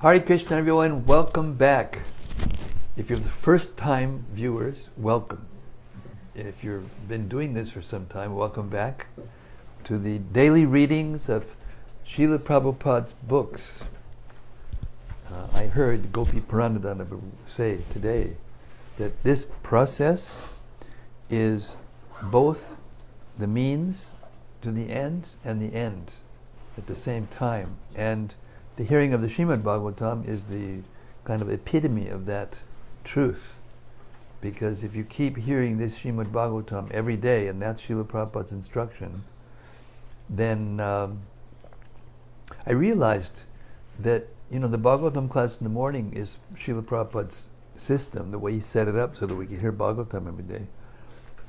Hare Krishna, everyone. Welcome back. If you're the first time viewers, welcome. If you've been doing this for some time, welcome back to the daily readings of Srila Prabhupada's books. I heard Gopi Puranadana say today that this process is both the means to the end and the end at the same time. And the hearing of the Srimad-Bhagavatam is the kind of epitome of that truth. Because if you keep hearing this Srimad-Bhagavatam every day, and that's Srila Prabhupada's instruction, then I realized that, the Bhagavatam class in the morning is Srila Prabhupada's system, the way he set it up so that we can hear Bhagavatam every day.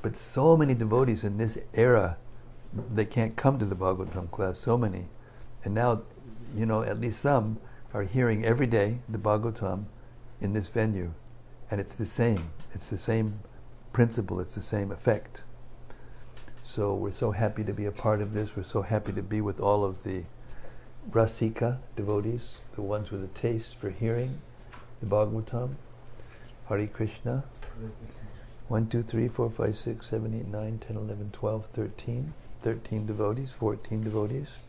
But so many devotees in this era, they can't come to the Bhagavatam class, so many. And now, at least some are hearing every day the Bhagavatam in this venue. And it's the same. It's the same principle. It's the same effect. So we're so happy to be a part of this. We're so happy to be with all of the Rasika devotees, the ones with a taste for hearing the Bhagavatam. Hare Krishna. 1, 2, 3, 4, 5, 6, 7, 8, 9, 10, 11, 12, 13. 13 devotees, 14 devotees.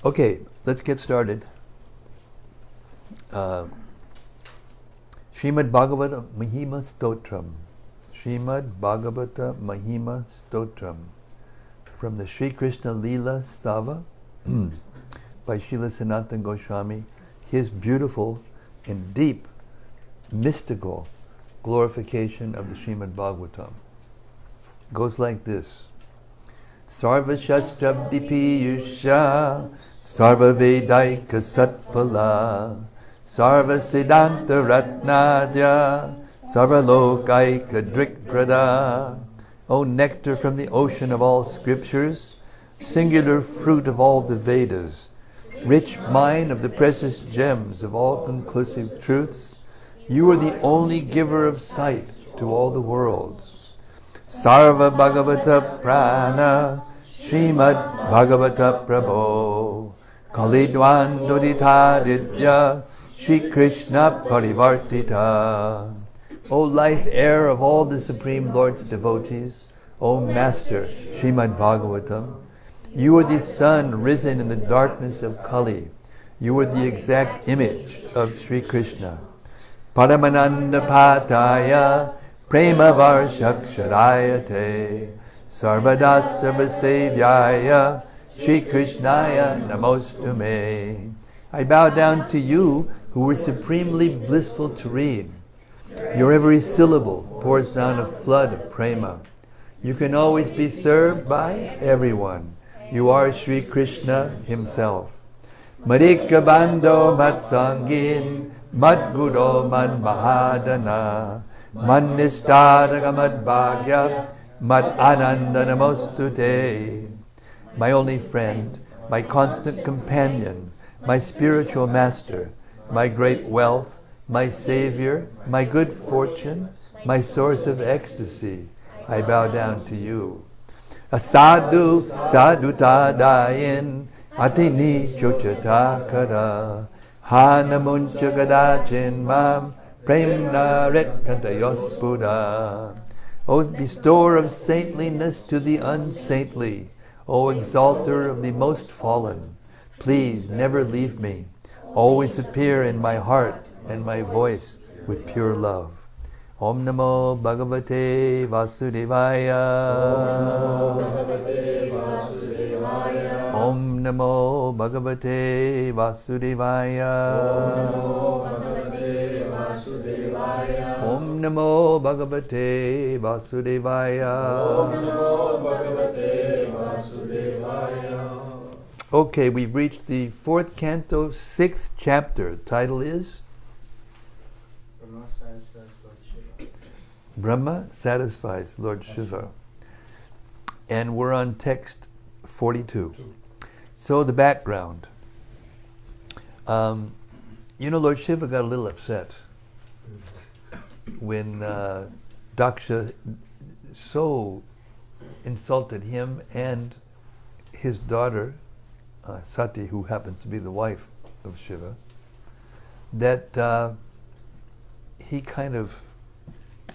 Okay, let's get started. Srimad Bhagavata Mahima Stotram. Srimad Bhagavata Mahima Stotram. From the Sri Krishna Leela Stava by Srila Sanatana Goswami, his beautiful and deep mystical glorification of the Srimad Bhagavatam. Goes like this. Sarva Shastrabdi Piyusha Sarva Vedaika Satpala Sarva Siddhanta Ratnadya Sarva Lokaika Drikprada. O nectar from the ocean of all scriptures, singular fruit of all the Vedas, rich mine of the precious gems of all conclusive truths, you are the only giver of sight to all the worlds. Sarva Bhagavata Prana Srimad Bhagavata Prabho Kalidwan Doditaditya Shri Krishna Parivartita. O life air of all the Supreme Lord's devotees, O Master Srimad Bhagavatam, you are the sun risen in the darkness of Kali. You are the exact image of Sri Krishna. Paramananda Pataya Prema Varshaksharayate Sarvada Sarvasevyaya Shri Krishnaya Namostume. I bow down to you who were supremely blissful to read. Your every syllable pours down a flood of prema. You can always be served by everyone. You are Sri Krishna himself. Madhika Bando Matsangin Madguro Mad Mahadana Man Nistadaka Mad Bhagya Mad Ananda Namostute. My only friend, my constant companion, my spiritual master, my great wealth, my savior, my good fortune, my source of ecstasy, I bow down to you. Asadu sadutadayin atini chochatakara hanamuncha gadachin mam premna retkantayospuda. O bestower of saintliness to the unsaintly, O exalter of the most fallen, please never leave me. Always appear in my heart and my voice with pure love. Om Namo Bhagavate Vasudevaya. Om Namo Bhagavate Vasudevaya. Om Namo Bhagavate Vasudevaya. Okay, we've reached the 4th canto, 6th chapter. The title is Brahma Satisfies Lord Shiva. And we're on text 42. So the background. Lord Shiva got a little upset when Daksha so insulted him and his daughter, Sati, who happens to be the wife of Shiva, that he kind of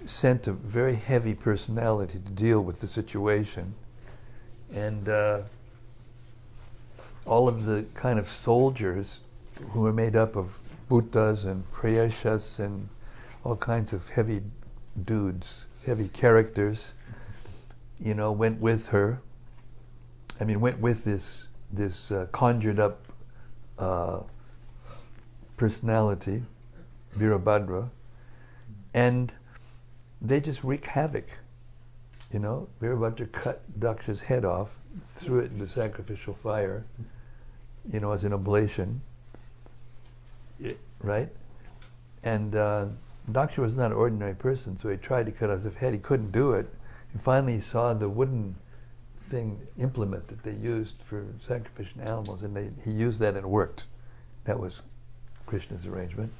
sent a very heavy personality to deal with the situation. And all of the kind of soldiers who were made up of Bhuttas and Prayashas and all kinds of heavy dudes, heavy characters, went with her. Went with this conjured up personality, Virabhadra, and they just wreak havoc. Virabhadra cut Daksha's head off, threw it into sacrificial fire, as an oblation, right? And Daksha was not an ordinary person, so he tried to cut off his head. He couldn't do it. And finally he saw the wooden implement that they used for sacrificing animals, and he used that and it worked. That was Krishna's arrangement.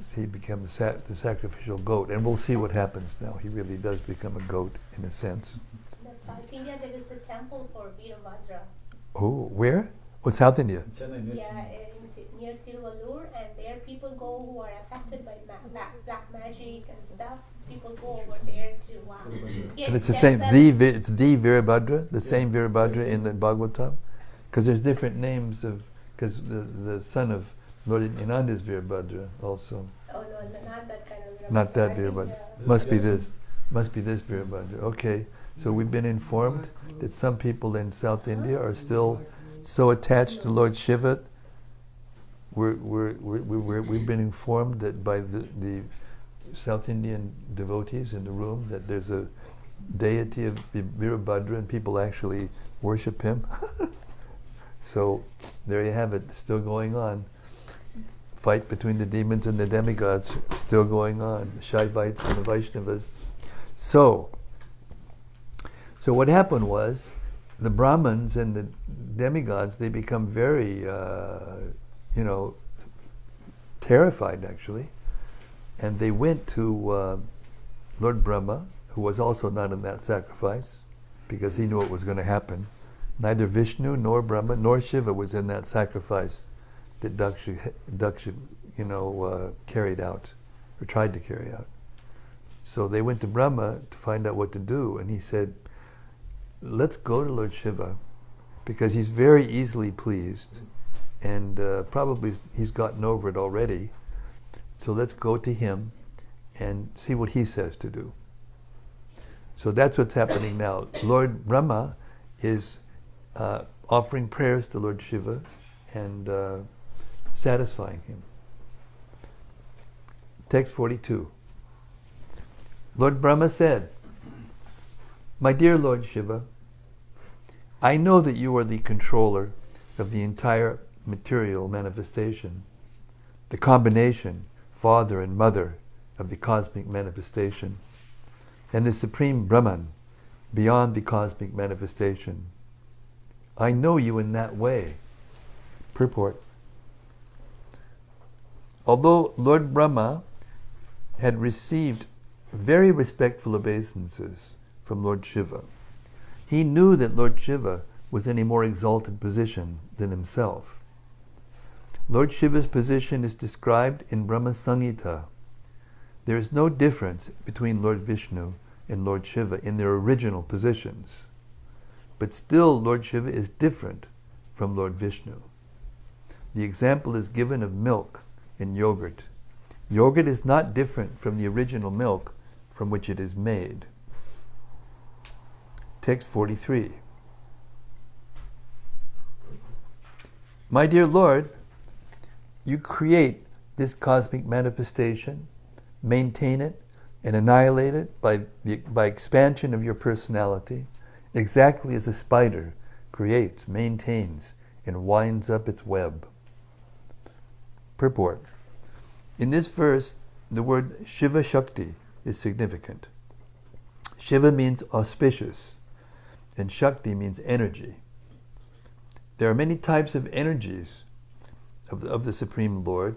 So he became the sacrificial goat, and we'll see what happens now. He really does become a goat in a sense. In South India, there is a temple for Virabhadra. Oh, where? Oh, South India. Yeah, near Tiruvallur, and there people go who are affected by black magic and stuff. People go over there to get. And it's the same. It's the Virabhadra, the same Virabhadra in the Bhagavatam, because there's different names because the son of Lord Nityananda is Virabhadra also. Oh no, not that kind of Virabhadra. Not that Virabhadra. Must be this Virabhadra. Okay, so we've been informed that some people in South India are still so attached to Lord Shiva. We've been informed that by the South Indian devotees in the room that there's a deity of Virabhadra and people actually worship him. So there you have it, still going on. Fight between the demons and the demigods still going on, the Shaivites and the Vaishnavas. So what happened was, the Brahmins and the demigods, they become very, terrified actually. And they went to Lord Brahma, who was also not in that sacrifice, because he knew it was going to happen. Neither Vishnu, nor Brahma, nor Shiva was in that sacrifice that Daksha carried out, or tried to carry out. So they went to Brahma to find out what to do, and he said, let's go to Lord Shiva, because he's very easily pleased, and probably he's gotten over it already. So let's go to him and see what he says to do. So that's what's happening now. Lord Brahma is offering prayers to Lord Shiva and satisfying him. Text 42. Lord Brahma said, "My dear Lord Shiva, I know that you are the controller of the entire material manifestation, the combination, father and mother of the cosmic manifestation, and the supreme Brahman beyond the cosmic manifestation. I know you in that way." Purport. Although Lord Brahma had received very respectful obeisances from Lord Shiva, he knew that Lord Shiva was in a more exalted position than himself. Lord Shiva's position is described in Brahma Samhita. There is no difference between Lord Vishnu and Lord Shiva in their original positions. But still Lord Shiva is different from Lord Vishnu. The example is given of milk and yogurt. Yogurt is not different from the original milk from which it is made. Text 43. My dear Lord, you create this cosmic manifestation, maintain it, and annihilate it by expansion of your personality, exactly as a spider creates, maintains, and winds up its web. Purport. In this verse, the word Shiva Shakti is significant. Shiva means auspicious, and Shakti means energy. There are many types of energies of the Supreme Lord,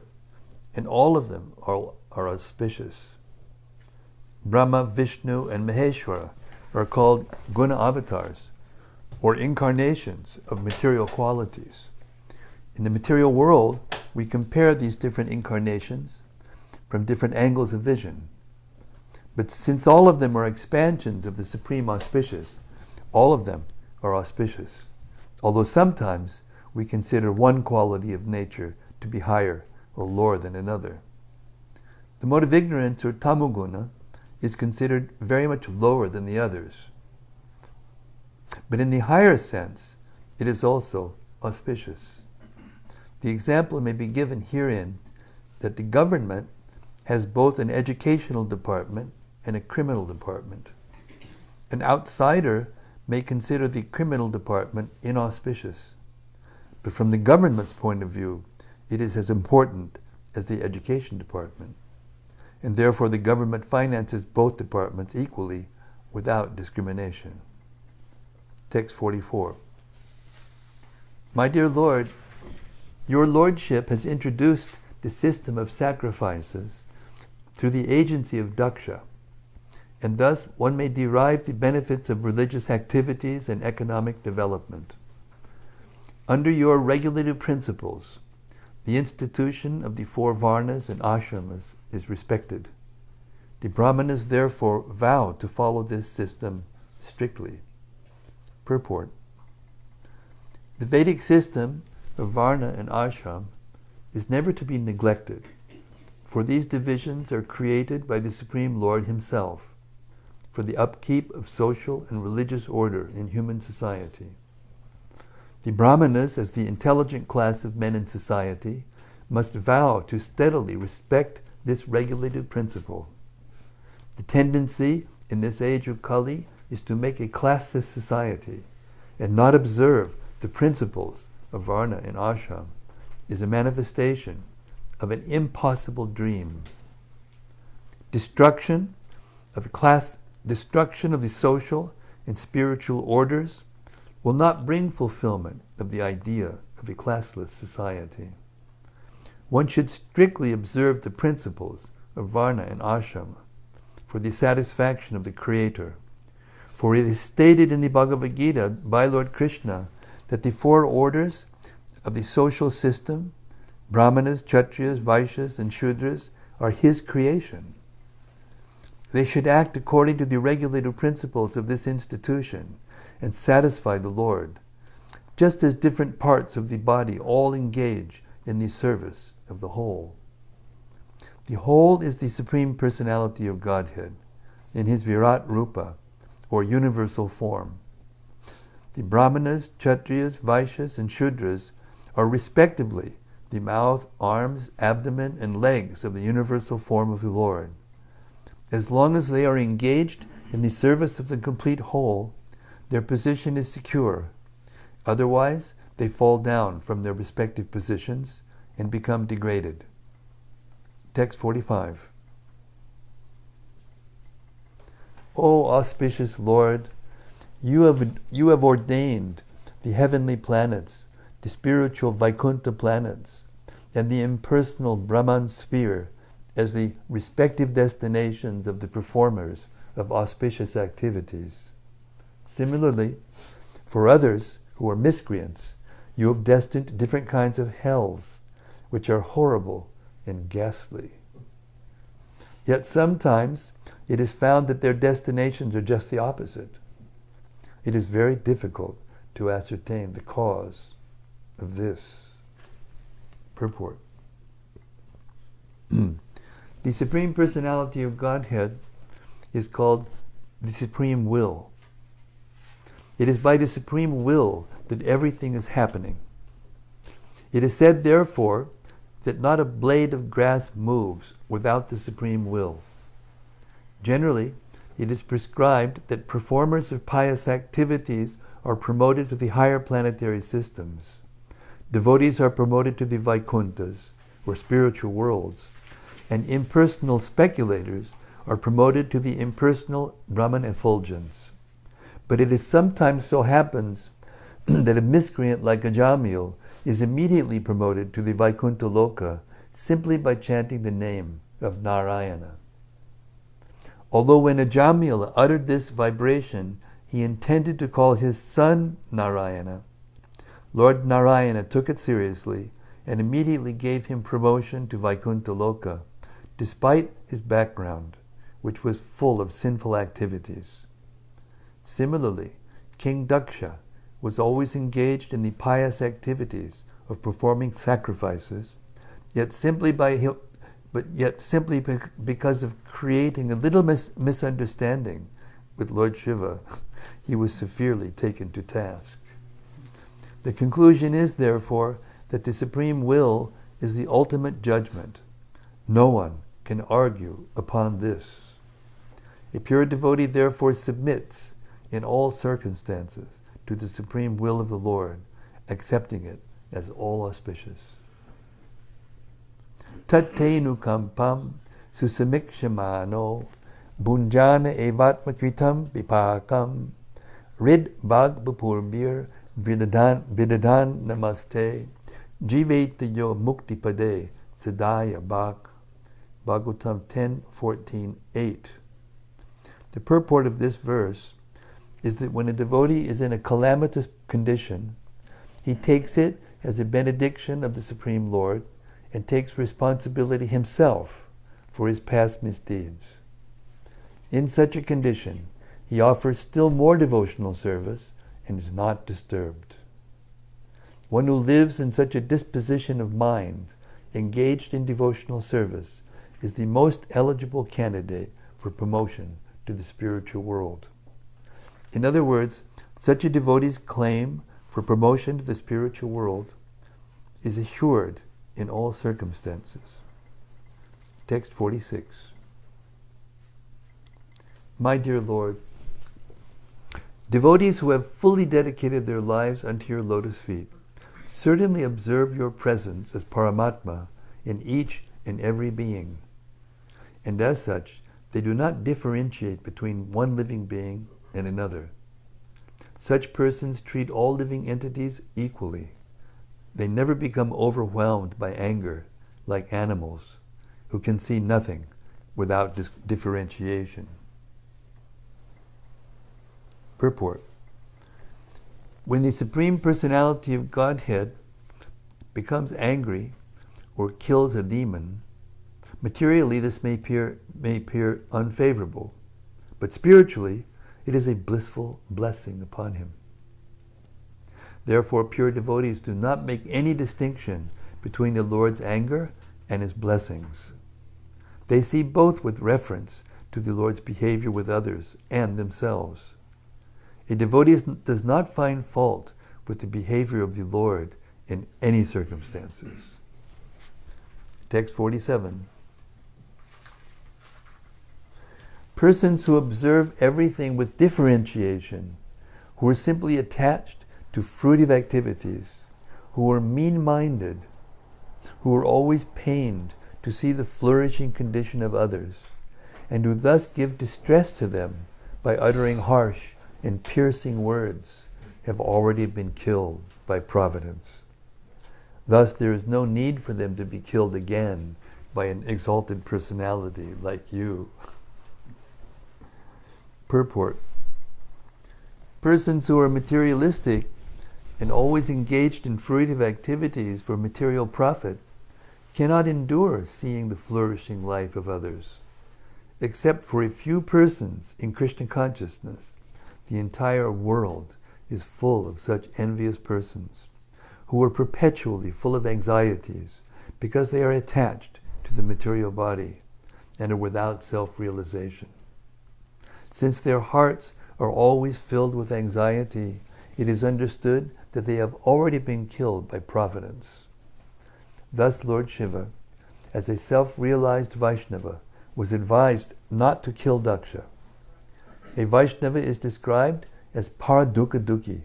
and all of them are auspicious. Brahma, Vishnu, and Maheshwara are called guna avatars, or incarnations of material qualities. In the material world, we compare these different incarnations from different angles of vision. But since all of them are expansions of the Supreme Auspicious, all of them are auspicious, although sometimes we consider one quality of nature to be higher or lower than another. The mode of ignorance, or tamoguna, is considered very much lower than the others. But in the higher sense, it is also auspicious. The example may be given herein that the government has both an educational department and a criminal department. An outsider may consider the criminal department inauspicious, but from the government's point of view, it is as important as the education department, and therefore the government finances both departments equally without discrimination. Text 44. My dear Lord, your Lordship has introduced the system of sacrifices through the agency of daksha, and thus one may derive the benefits of religious activities and economic development. Under your regulative principles, the institution of the 4 varnas and ashramas is respected. The brahmanas therefore vow to follow this system strictly. Purport. The Vedic system of varna and ashram is never to be neglected, for these divisions are created by the Supreme Lord Himself for the upkeep of social and religious order in human society. The brahmanas, as the intelligent class of men in society, must vow to steadily respect this regulative principle. The tendency in this age of Kali is to make a classless society, and not observe the principles of varna and ashram is a manifestation of an impossible dream. Destruction of the social and spiritual orders will not bring fulfillment of the idea of a classless society. One should strictly observe the principles of varna and ashrama for the satisfaction of the Creator. For it is stated in the Bhagavad Gita by Lord Krishna that the 4 orders of the social system, brahmanas, kshatriyas, vaishyas, and shudras, are His creation. They should act according to the regulative principles of this institution and satisfy the Lord, just as different parts of the body all engage in the service of the whole. The whole is the Supreme Personality of Godhead in His Virat Rupa, or universal form. The brahmanas, kshatriyas, vaishyas, and shudras are respectively the mouth, arms, abdomen, and legs of the universal form of the Lord. As long as they are engaged in the service of the complete whole, their position is secure. Otherwise, they fall down from their respective positions and become degraded. Text 45. O auspicious Lord, you have ordained the heavenly planets, the spiritual Vaikuntha planets, and the impersonal Brahman sphere as the respective destinations of the performers of auspicious activities. Similarly, for others who are miscreants, you have destined different kinds of hells, which are horrible and ghastly. Yet sometimes it is found that their destinations are just the opposite. It is very difficult to ascertain the cause of this. Purport. The Supreme Personality of Godhead is called the Supreme Will. It is by the Supreme Will that everything is happening. It is said, therefore, that not a blade of grass moves without the Supreme Will. Generally, it is prescribed that performers of pious activities are promoted to the higher planetary systems. Devotees are promoted to the Vaikunthas, or spiritual worlds, and impersonal speculators are promoted to the impersonal Brahman effulgence. But it is sometimes so happens that a miscreant like Ajamil is immediately promoted to the Vaikuntha Loka simply by chanting the name of Narayana. Although when Ajamil uttered this vibration, he intended to call his son Narayana, Lord Narayana took it seriously and immediately gave him promotion to Vaikuntha Loka, despite his background, which was full of sinful activities. Similarly, King Daksha was always engaged in the pious activities of performing sacrifices, yet simply because of creating a little misunderstanding with Lord Shiva, he was severely taken to task. The conclusion is, therefore, that the Supreme Will is the ultimate judgment. No one can argue upon this. A pure devotee therefore submits in all circumstances to the Supreme Will of the Lord, accepting it as all auspicious. Tattenu kampam susamikshamano bunjana evatmakritam vipakam rid bhag bupurbir vidadan namaste jivaitayo muktipade sadaya bhak. Bhagavatam 10:14-8. The purport of this verse is that when a devotee is in a calamitous condition, he takes it as a benediction of the Supreme Lord and takes responsibility himself for his past misdeeds. In such a condition, he offers still more devotional service and is not disturbed. One who lives in such a disposition of mind, engaged in devotional service, is the most eligible candidate for promotion to the spiritual world. In other words, such a devotee's claim for promotion to the spiritual world is assured in all circumstances. Text 46. My dear Lord, devotees who have fully dedicated their lives unto your lotus feet certainly observe your presence as Paramatma in each and every being. And as such, they do not differentiate between one living being and another. Such persons treat all living entities equally. They never become overwhelmed by anger like animals who can see nothing without differentiation. Purport. When the Supreme Personality of Godhead becomes angry or kills a demon, materially this may appear unfavorable, but spiritually it is a blissful blessing upon him. Therefore, pure devotees do not make any distinction between the Lord's anger and his blessings. They see both with reference to the Lord's behavior with others and themselves. A devotee does not find fault with the behavior of the Lord in any circumstances. Text 47. Persons who observe everything with differentiation, who are simply attached to fruitive activities, who are mean-minded, who are always pained to see the flourishing condition of others, and who thus give distress to them by uttering harsh and piercing words, have already been killed by providence. Thus there is no need for them to be killed again by an exalted personality like you. Purport. Persons who are materialistic and always engaged in fruitive activities for material profit cannot endure seeing the flourishing life of others. Except for a few persons in Krishna consciousness, the entire world is full of such envious persons who are perpetually full of anxieties because they are attached to the material body and are without self-realization. Since their hearts are always filled with anxiety, it is understood that they have already been killed by providence. Thus Lord Shiva, as a self-realized Vaishnava, was advised not to kill Daksha. A Vaishnava is described as paradukha dukhi,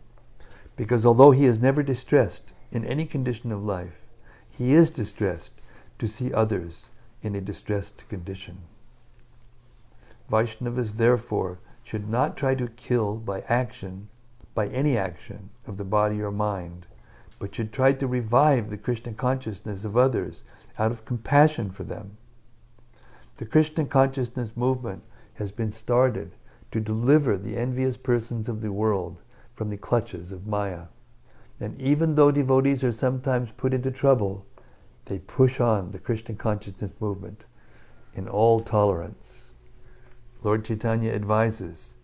because although he is never distressed in any condition of life, he is distressed to see others in a distressed condition. Vaishnavas therefore should not try to kill by any action of the body or mind, but should try to revive the Krishna consciousness of others out of compassion for them. The Krishna consciousness movement has been started to deliver the envious persons of the world from the clutches of Maya. And even though devotees are sometimes put into trouble, they push on the Krishna consciousness movement in all tolerance. Lord Chaitanya advises,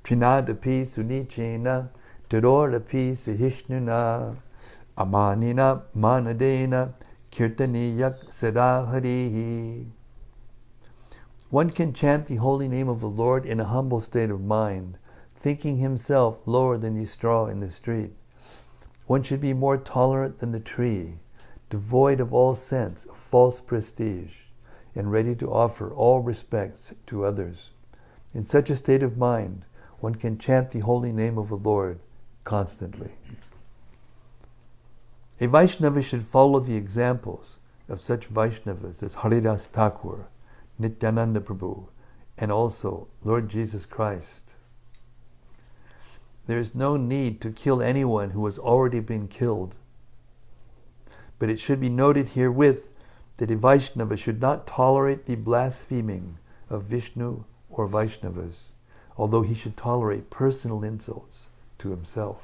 Trinadapi sunichena, Tadorapi sahishnuna, Amanina manadena, Kirtaniyak sadaharihi. One can chant the holy name of the Lord in a humble state of mind, thinking himself lower than the straw in the street. One should be more tolerant than the tree, devoid of all sense of false prestige, and ready to offer all respects to others. In such a state of mind, one can chant the holy name of the Lord constantly. A Vaishnava should follow the examples of such Vaishnavas as Haridas Thakur, Nityananda Prabhu, and also Lord Jesus Christ. There is no need to kill anyone who has already been killed. But it should be noted herewith that a Vaishnava should not tolerate the blaspheming of Vishnu or Vaishnavas, although he should tolerate personal insults to himself.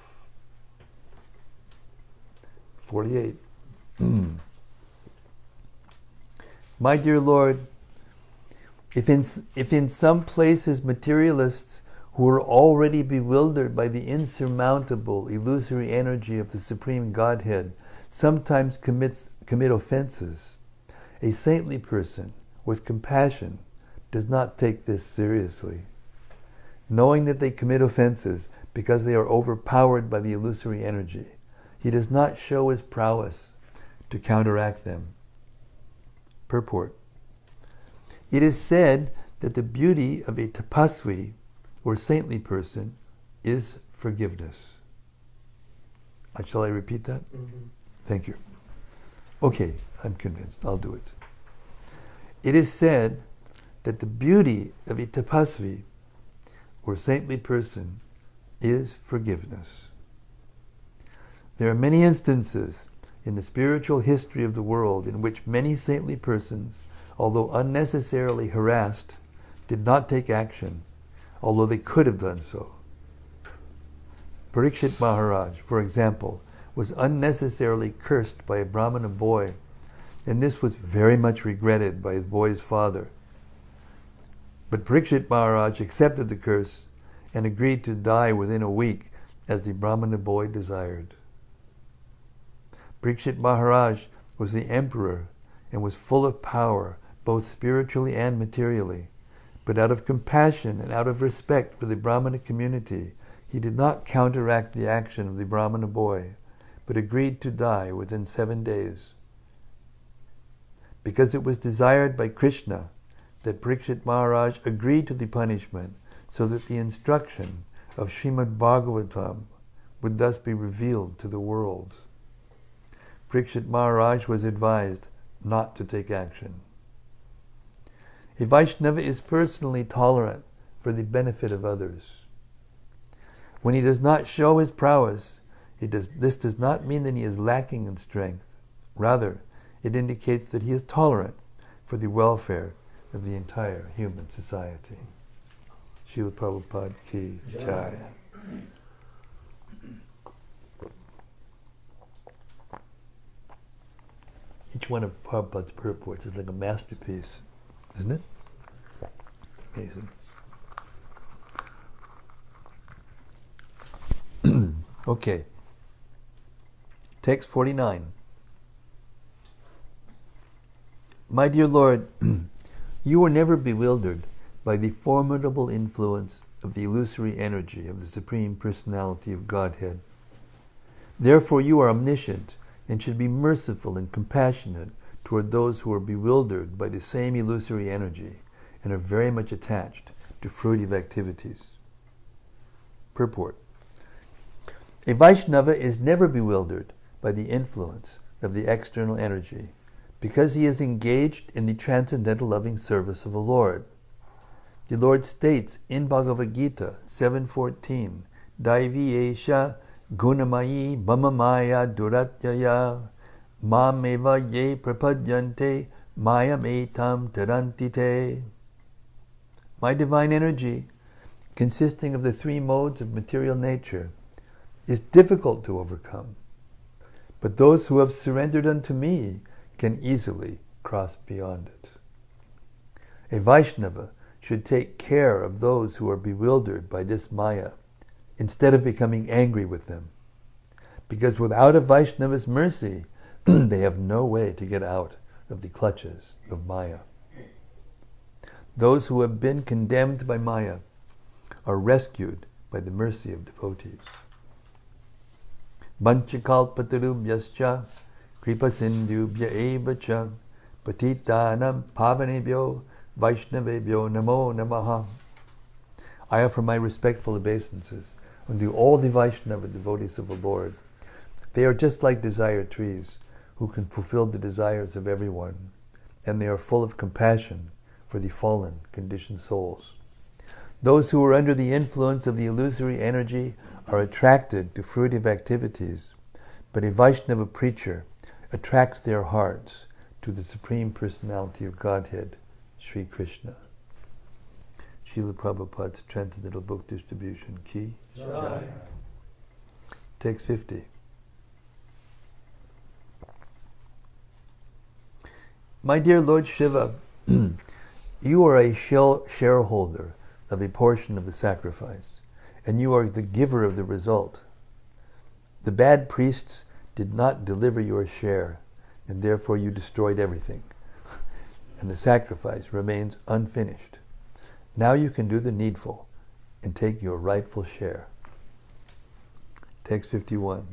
48. My dear Lord, if in some places materialists who are already bewildered by the insurmountable illusory energy of the Supreme Godhead sometimes commit offenses, a saintly person with compassion does not take this seriously. Knowing that they commit offenses because they are overpowered by the illusory energy, he does not show his prowess to counteract them. Purport. It is said that the beauty of a tapasvi or saintly person is forgiveness. Shall I repeat that? Mm-hmm. Thank you. Okay, I'm convinced. I'll do it. It is said that the beauty of a tapasvi or saintly person is forgiveness. There are many instances in the spiritual history of the world in which many saintly persons, although unnecessarily harassed, did not take action, although they could have done so. Parikshit Maharaj, for example, was unnecessarily cursed by a Brahmana boy, and this was very much regretted by his boy's father. But Parikshit Maharaj accepted the curse and agreed to die within a week as the Brahmana boy desired. Parikshit Maharaj was the emperor and was full of power, both spiritually and materially. But out of compassion and out of respect for the Brahmana community, he did not counteract the action of the Brahmana boy, but agreed to die within 7 days. Because it was desired by Krishna that Parikshit Maharaj agreed to the punishment, so that the instruction of Srimad-Bhagavatam would thus be revealed to the world. Parikshit Maharaj was advised not to take action. A Vaishnava is personally tolerant for the benefit of others. When he does not show his prowess, this does not mean that he is lacking in strength. Rather, it indicates that he is tolerant for the welfare of the entire human society. Srila Prabhupada ki jai. Each one of Prabhupada's purports is like a masterpiece, isn't it? Amazing. Okay. Text 49. My dear Lord, you are never bewildered by the formidable influence of the illusory energy of the Supreme Personality of Godhead. Therefore you are omniscient and should be merciful and compassionate toward those who are bewildered by the same illusory energy and are very much attached to fruitive activities. Purport. A Vaishnava is never bewildered by the influence of the external energy because he is engaged in the transcendental loving service of the Lord. The Lord states in Bhagavad Gita 7:14, Daivi esha gunamayi bhamamaya duratyaya mameva ye prapadyante mayam etam tarantite. My divine energy, consisting of the three modes of material nature, is difficult to overcome but those who have surrendered unto me can easily cross beyond it. A Vaishnava should take care of those who are bewildered by this Maya, instead of becoming angry with them. Because without a Vaishnava's mercy, they have no way to get out of the clutches of Maya. Those who have been condemned by Maya are rescued by the mercy of devotees. Manchakalpatarubhyascha kripasindhubhya evacha patitanam pavanebhyo vaishnavebhyo namo namaha. I offer my respectful obeisances unto all the Vaishnava devotees of the Lord. They are just like desired trees who can fulfill the desires of everyone, and they are full of compassion for the fallen, conditioned souls. Those who are under the influence of the illusory energy are attracted to fruitive activities, but a Vaishnava preacher attracts their hearts to the Supreme Personality of Godhead, Sri Krishna. Srila Prabhupada's Transcendental Book Distribution, Ki Jai. Text 50. My dear Lord Shiva, you are a shareholder of a portion of the sacrifice, and you are the giver of the result. The bad priests did not deliver your share, and therefore you destroyed everything, and the sacrifice remains unfinished. Now you can do the needful and take your rightful share. Text 51.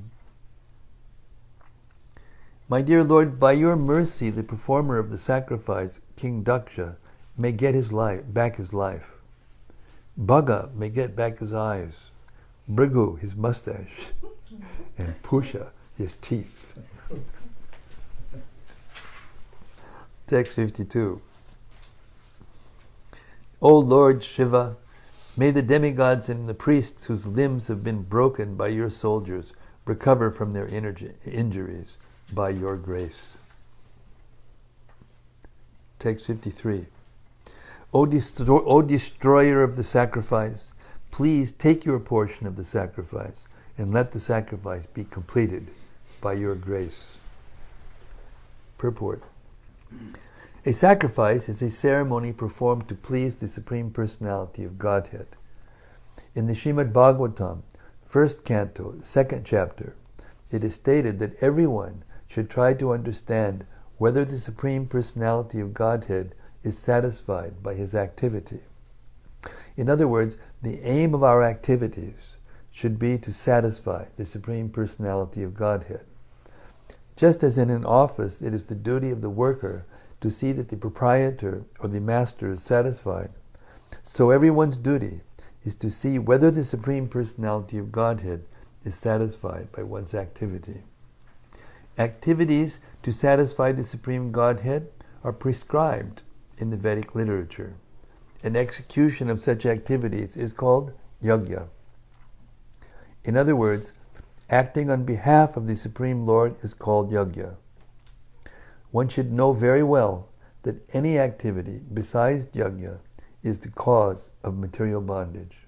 My dear Lord, by your mercy, the performer of the sacrifice, King Daksha, may get back his life. Bhaga may get back his eyes, Bhrigu his mustache, and Pusha his teeth. Text 52. O Lord Shiva, may the demigods and the priests whose limbs have been broken by your soldiers recover from their injuries by your grace. Text 53. O destroyer of the sacrifice, please take your portion of the sacrifice and let the sacrifice be completed by your grace. Purport. A sacrifice is a ceremony performed to please the Supreme Personality of Godhead. In the Srimad-Bhagavatam, 1st canto, 2nd chapter, it is stated that everyone should try to understand whether the Supreme Personality of Godhead is satisfied by his activity. In other words, the aim of our activities should be to satisfy the Supreme Personality of Godhead. Just as in an office, it is the duty of the worker to see that the proprietor or the master is satisfied, so everyone's duty is to see whether the Supreme Personality of Godhead is satisfied by one's activity. Activities to satisfy the Supreme Godhead are prescribed in the Vedic literature. An execution of such activities is called yajna. In other words, acting on behalf of the Supreme Lord is called yajna. One should know very well that any activity besides yajna is the cause of material bondage.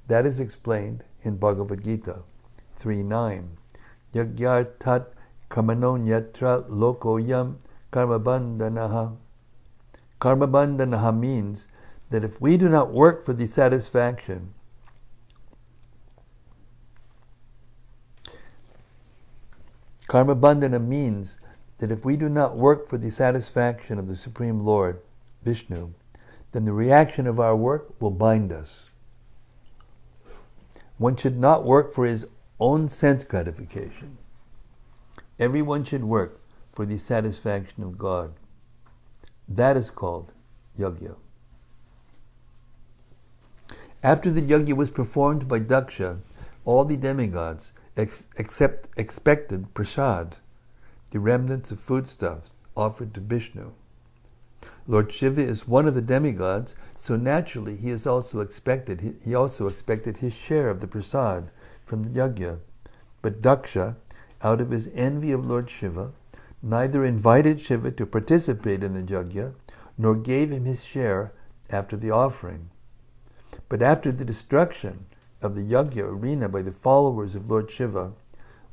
That is explained in Bhagavad Gita 3:9. Yagyartat karmanonyatra lokoyam karmabandhanaha. Karmabandhanaha means that if we do not work for the satisfaction Karmabandhana means that if we do not work for the satisfaction of the Supreme Lord, Vishnu, then the reaction of our work will bind us. One should not work for his own sense gratification. Everyone should work for the satisfaction of God. That is called yajna. After the yajna was performed by Daksha, all the demigods expected prasad, the remnants of foodstuffs offered to Vishnu. Lord Shiva is one of the demigods, so naturally he also expected his share of the prasad from the yajna. But Daksha, out of his envy of Lord Shiva, neither invited Shiva to participate in the yajna, nor gave him his share after the offering. But after the destruction of the yajna arena by the followers of Lord Shiva,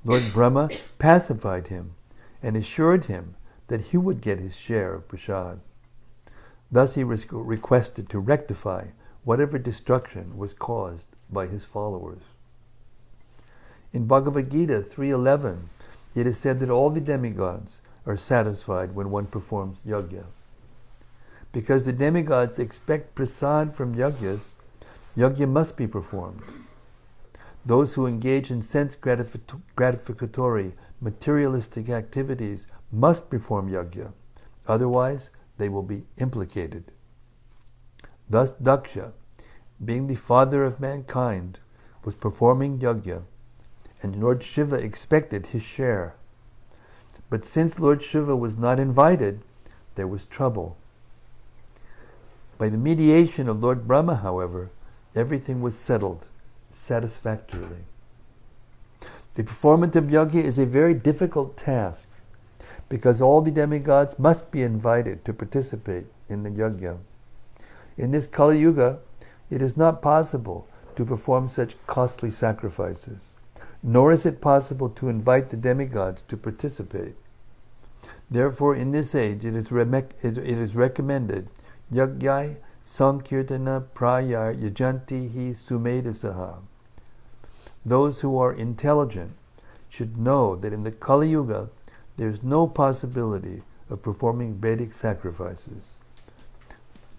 Lord Brahma pacified him and assured him that he would get his share of prasad. Thus he was requested to rectify whatever destruction was caused by his followers. In Bhagavad Gita 3:11, it is said that all the demigods are satisfied when one performs yajna. Because the demigods expect prasad from yajnas, yajna must be performed. Those who engage in sense gratificatory, materialistic activities must perform yajna, otherwise they will be implicated. Thus Daksha, being the father of mankind, was performing yajna, and Lord Shiva expected his share. But since Lord Shiva was not invited, there was trouble. By the mediation of Lord Brahma, however, everything was settled satisfactorily. The performance of yajna is a very difficult task, because all the demigods must be invited to participate in the yajna. In this Kali Yuga, it is not possible to perform such costly sacrifices, nor is it possible to invite the demigods to participate. Therefore, in this age, it is recommended Yagyai Sankirtana Prayar Yajanti Hi Sumedasaha. Those who are intelligent should know that in the Kali Yuga, there is no possibility of performing Vedic sacrifices.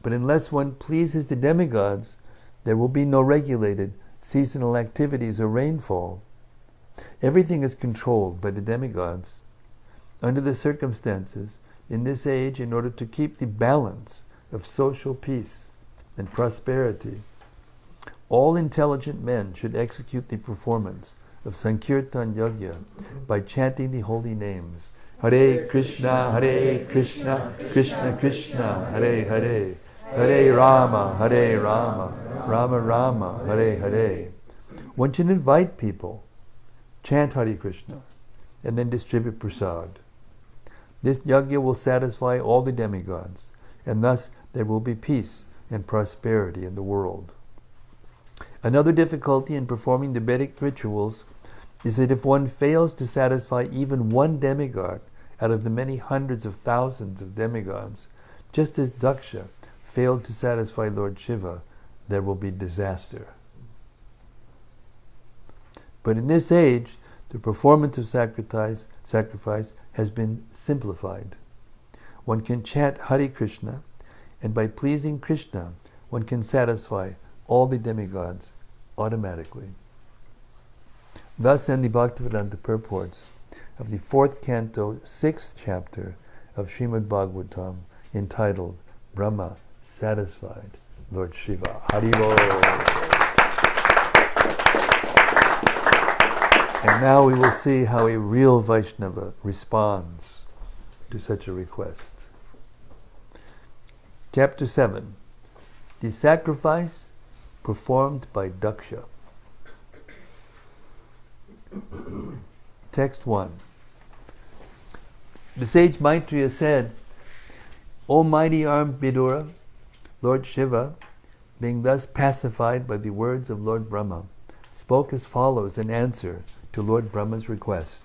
But unless one pleases the demigods, there will be no regulated seasonal activities or rainfall. Everything is controlled by the demigods. Under the circumstances, in this age, in order to keep the balance of social peace and prosperity, all intelligent men should execute the performance of Sankirtan Yajna by chanting the holy names. Hare Krishna, Krishna Krishna, Hare Hare, Hare Rama, Rama Rama, Hare Hare. One should invite people, chant Hare Krishna, and then distribute prasad. This yajna will satisfy all the demigods, and thus there will be peace and prosperity in the world. Another difficulty in performing the Vedic rituals is that if one fails to satisfy even one demigod out of the many hundreds of thousands of demigods, just as Daksha failed to satisfy Lord Shiva, there will be disaster. But in this age, the performance of sacrifice has been simplified. One can chant Hare Krishna, and by pleasing Krishna, one can satisfy all the demigods automatically. Thus end the Bhaktivedanta purports of the 4th canto, 6th chapter of Srimad-Bhagavatam, entitled Brahma Satisfied Lord Shiva. Haribol. And now we will see how a real Vaishnava responds to such a request. Chapter 7. The sacrifice performed by Daksha. Text 1. The sage Maitreya said, O mighty armed Vidura, Lord Shiva, being thus pacified by the words of Lord Brahma, spoke as follows in answer to Lord Brahma's request.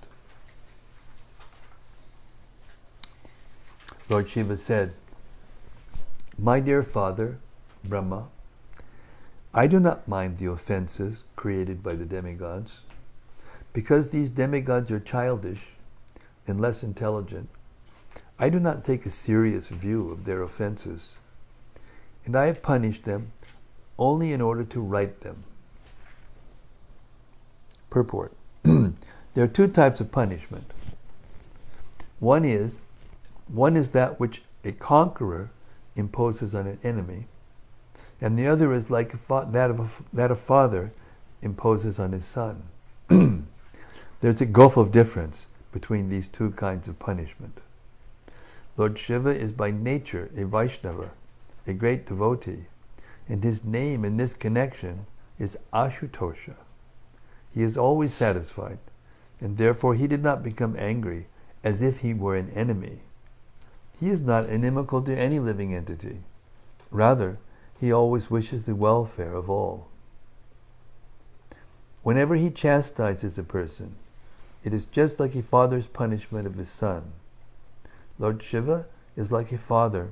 Lord Shiva said, My dear father, Brahma, I do not mind the offenses created by the demigods. Because these demigods are childish and less intelligent, I do not take a serious view of their offenses, and I have punished them only in order to right them. Purport. There are two types of punishment. One is that which a conqueror imposes on an enemy, and the other is like that a father imposes on his son. There's a gulf of difference between these two kinds of punishment. Lord Shiva is by nature a Vaishnava, a great devotee, and his name in this connection is Ashutosha. He is always satisfied, and therefore he did not become angry as if he were an enemy. He is not inimical to any living entity. Rather, he always wishes the welfare of all. Whenever he chastises a person, It is just like a father's punishment of his son. Lord Shiva is like a father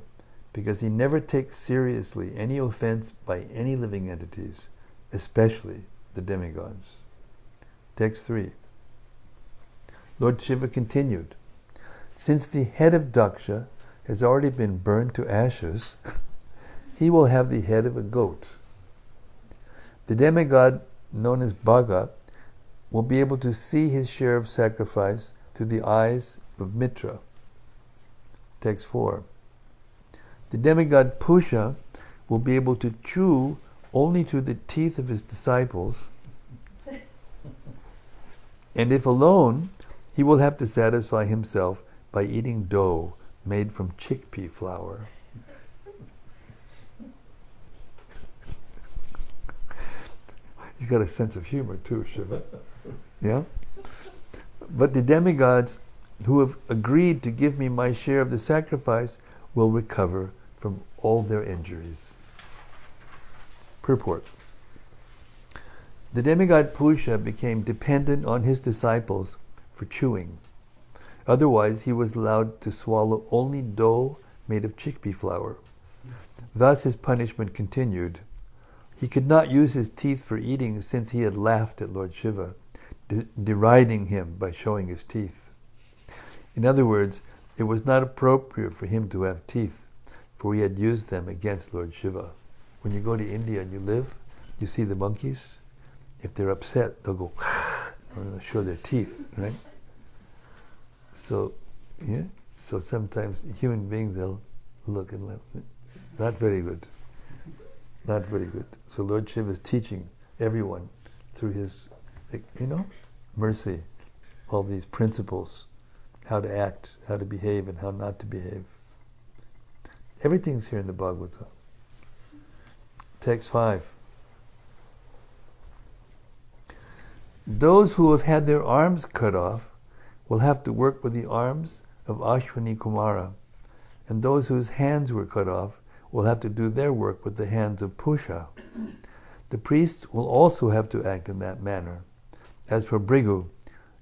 because he never takes seriously any offense by any living entities, especially the demigods. Text 3. Lord Shiva continued, since the head of Daksha has already been burned to ashes, he will have the head of a goat. The demigod known as Bhaga will be able to see his share of sacrifice through the eyes of Mitra. Text 4. The demigod Pusha will be able to chew only through the teeth of his disciples, and if alone, he will have to satisfy himself by eating dough made from chickpea flour. He's got a sense of humor too, Shiva. Yeah? But the demigods who have agreed to give me my share of the sacrifice will recover from all their injuries. Purport. The demigod Pusha became dependent on his disciples for chewing. Otherwise, he was allowed to swallow only dough made of chickpea flour. Thus his punishment continued. He could not use his teeth for eating since he had laughed at Lord Shiva, deriding him by showing his teeth. In other words, it was not appropriate for him to have teeth, for he had used them against Lord Shiva. When you go to India and you live, you see the monkeys. If they're upset, they'll go and they'll show their teeth, right? So, yeah. So sometimes human beings, they'll look and laugh. Not very good. Not very good. So Lord Shiva is teaching everyone through his, mercy, all these principles, how to act, how to behave, and how not to behave. Everything's here in the Bhagavatam. Text 5. Those who have had their arms cut off will have to work with the arms of Ashwini Kumara, and those whose hands were cut off will have to do their work with the hands of Pusha. The priests will also have to act in that manner. As for Bhrigu,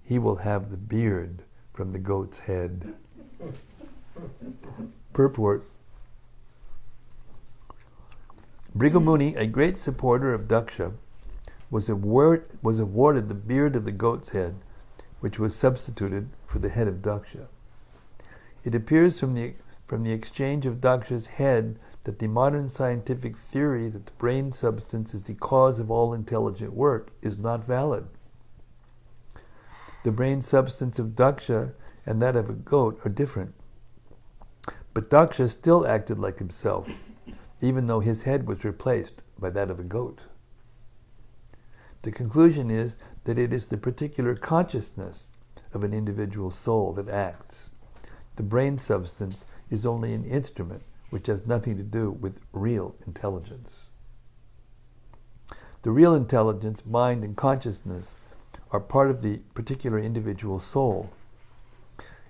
he will have the beard from the goat's head. Purport. Bhrigu Muni, a great supporter of Daksha, was awarded the beard of the goat's head, which was substituted for the head of Daksha. It appears from the exchange of Daksha's head that the modern scientific theory that the brain substance is the cause of all intelligent work is not valid. The brain substance of Daksha and that of a goat are different. But Daksha still acted like himself, even though his head was replaced by that of a goat. The conclusion is that it is the particular consciousness of an individual soul that acts. The brain substance is only an instrument which has nothing to do with real intelligence. The real intelligence, mind, and consciousness are part of the particular individual soul.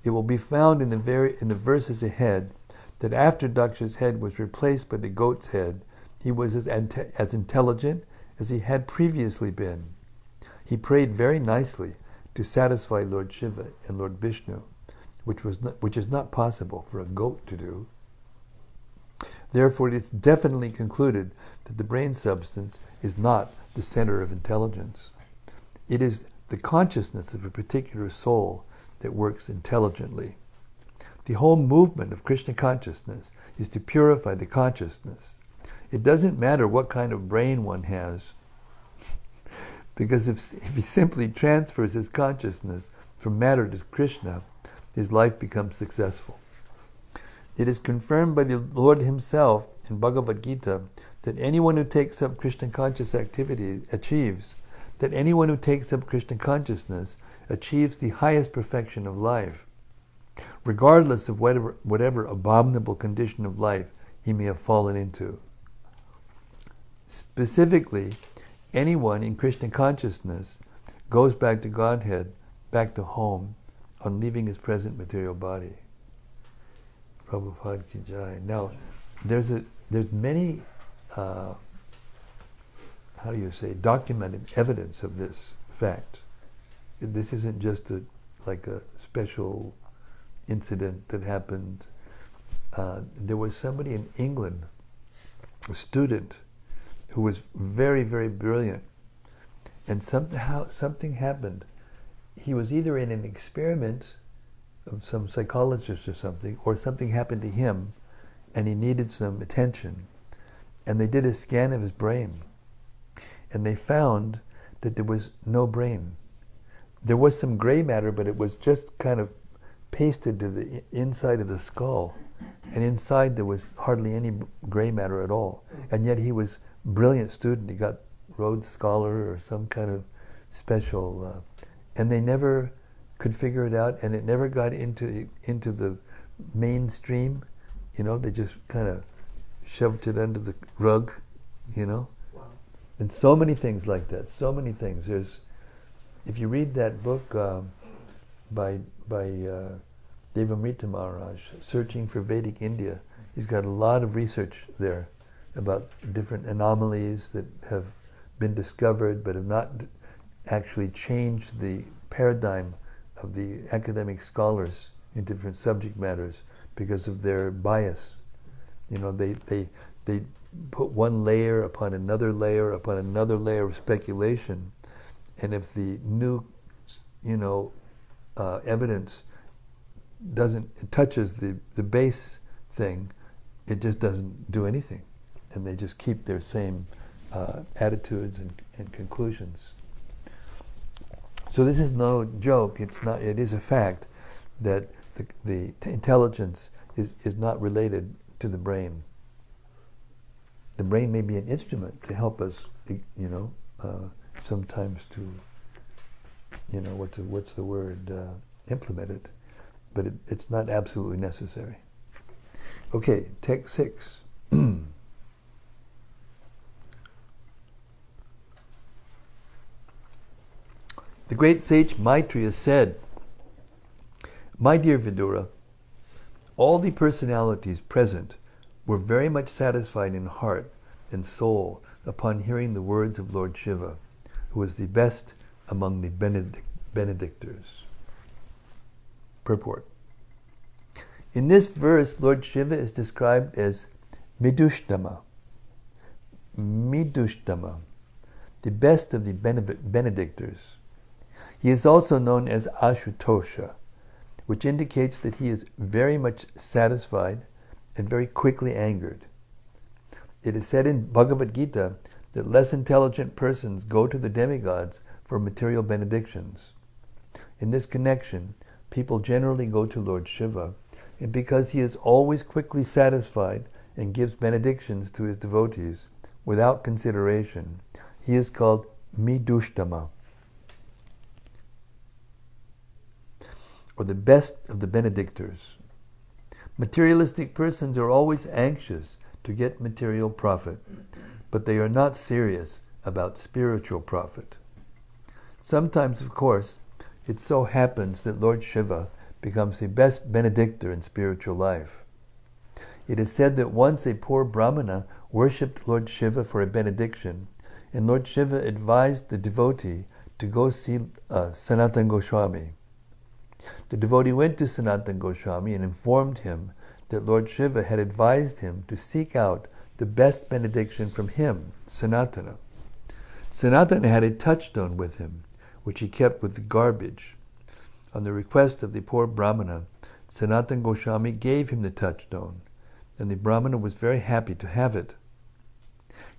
It will be found in the verses ahead that after Daksha's head was replaced by the goat's head, he was as intelligent as he had previously been. He prayed very nicely to satisfy Lord Shiva and Lord Vishnu, which is not possible for a goat to do. Therefore, it is definitely concluded that the brain substance is not the center of intelligence. It is the consciousness of a particular soul that works intelligently. The whole movement of Krishna consciousness is to purify the consciousness. It doesn't matter what kind of brain one has, because if he simply transfers his consciousness from matter to Krishna, his life becomes successful. It is confirmed by the Lord himself in Bhagavad Gita that anyone who takes up Krishna conscious activity achieves, that anyone who takes up Krishna consciousness achieves the highest perfection of life, regardless of whatever abominable condition of life he may have fallen into. Specifically, anyone in Krishna consciousness goes back to Godhead, back to home, on leaving his present material body. Prabhupada ki jai. Now, there's many, documented evidence of this fact. This isn't just like a special incident that happened. There was somebody in England, a student, who was very, very brilliant, and somehow something happened. He was either in an experiment of some psychologist or something happened to him, and he needed some attention. And they did a scan of his brain, and they found that there was no brain. There was some gray matter, but it was just kind of pasted to the inside of the skull. And inside there was hardly any gray matter at all. And yet he was a brilliant student. He got Rhodes Scholar or some kind of special... and they never could figure it out, and it never got into the mainstream. You know, they just kind of shoved it under the rug, you know. Wow. And so many things like that, so many things. If you read that book by Devamrita Maharaj, Searching for Vedic India, he's got a lot of research there about different anomalies that have been discovered but have not actually changed the paradigm of the academic scholars in different subject matters because of their bias. You know, they put one layer upon another layer upon another layer of speculation, and if the new, evidence touches the base thing, it just doesn't do anything, and they just keep their same attitudes and conclusions. So this is no joke. It's not. It is a fact that the intelligence is not related to the brain. The brain may be an instrument to help us, sometimes to, what's the word, implement it, but it's not absolutely necessary. Okay, text 6. The great sage Maitreya said, "My dear Vidura, all the personalities present were very much satisfied in heart and soul upon hearing the words of Lord Shiva, who was the best among the benedictors." Purport. In this verse, Lord Shiva is described as Midushtama, the best of the benedictors. He is also known as Ashutosha, which indicates that he is very much satisfied and very quickly angered. It is said in Bhagavad Gita that less intelligent persons go to the demigods for material benedictions. In this connection, people generally go to Lord Shiva, and because he is always quickly satisfied and gives benedictions to his devotees without consideration, he is called Midushtama, or the best of the benedictors. Materialistic persons are always anxious to get material profit, but they are not serious about spiritual profit. Sometimes, of course, it so happens that Lord Shiva becomes the best benedictor in spiritual life. It is said that once a poor Brahmana worshipped Lord Shiva for a benediction, and Lord Shiva advised the devotee to go see Sanatana Goswami. The devotee went to Sanatana Goswami and informed him that Lord Shiva had advised him to seek out the best benediction from him, Sanatana. Sanatana had a touchstone with him, which he kept with the garbage. On the request of the poor Brahmana, Sanatana Goswami gave him the touchstone, and the Brahmana was very happy to have it.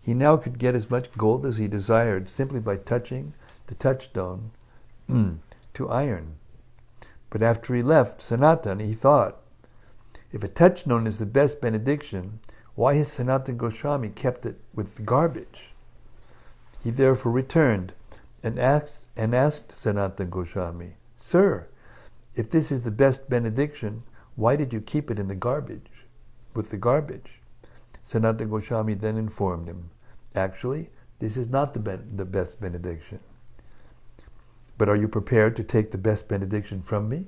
He now could get as much gold as he desired simply by touching the touchstone to iron. But after he left Sanatana, he thought, if a touchstone is the best benediction, why has Sanatana Goswami kept it with the garbage? He therefore returned and asked Sanatana Goswami, "Sir, if this is the best benediction, why did you keep it in the garbage, with the garbage?" Sanatana Goswami then informed him, "Actually, this is not the best benediction. But are you prepared to take the best benediction from me?"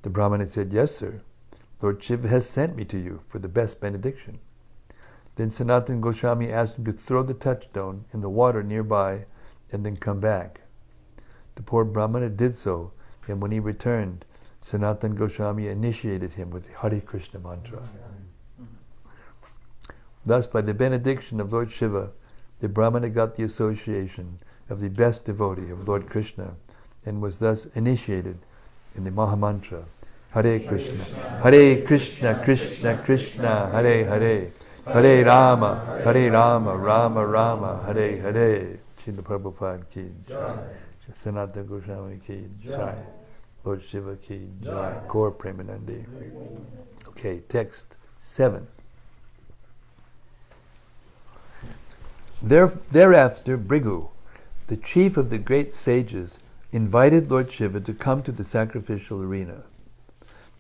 The Brahmana said, "Yes, sir. Lord Shiva has sent me to you for the best benediction." Then Sanatana Goswami asked him to throw the touchstone in the water nearby and then come back. The poor Brahmana did so, and when he returned, Sanatana Goswami initiated him with the Hare Krishna mantra. Thus, by the benediction of Lord Shiva, the Brahmana got the association of the best devotee of Lord Krishna and was thus initiated in the Mahamantra, Hare Krishna, Krishna Krishna, Hare Hare, Hare Rama, Rama Rama, Hare Hare. Srila Prabhupada ki jai. Sanatana Goswami ki jai. Lord Shiva ki jai. Gaur Premanandi. Okay, text 7. Thereafter, Bhrigu, the chief of the great sages, invited Lord Shiva to come to the sacrificial arena.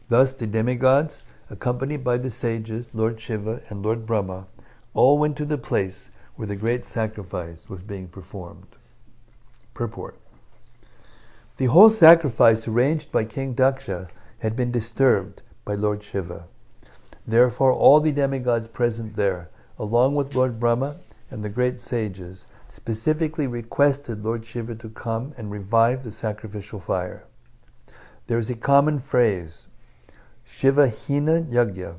Thus the demigods, accompanied by the sages, Lord Shiva and Lord Brahma, all went to the place where the great sacrifice was being performed. Purport. The whole sacrifice arranged by King Daksha had been disturbed by Lord Shiva. Therefore all the demigods present there, along with Lord Brahma and the great sages, specifically requested Lord Shiva to come and revive the sacrificial fire. There is a common phrase, Shiva Hina Yagya.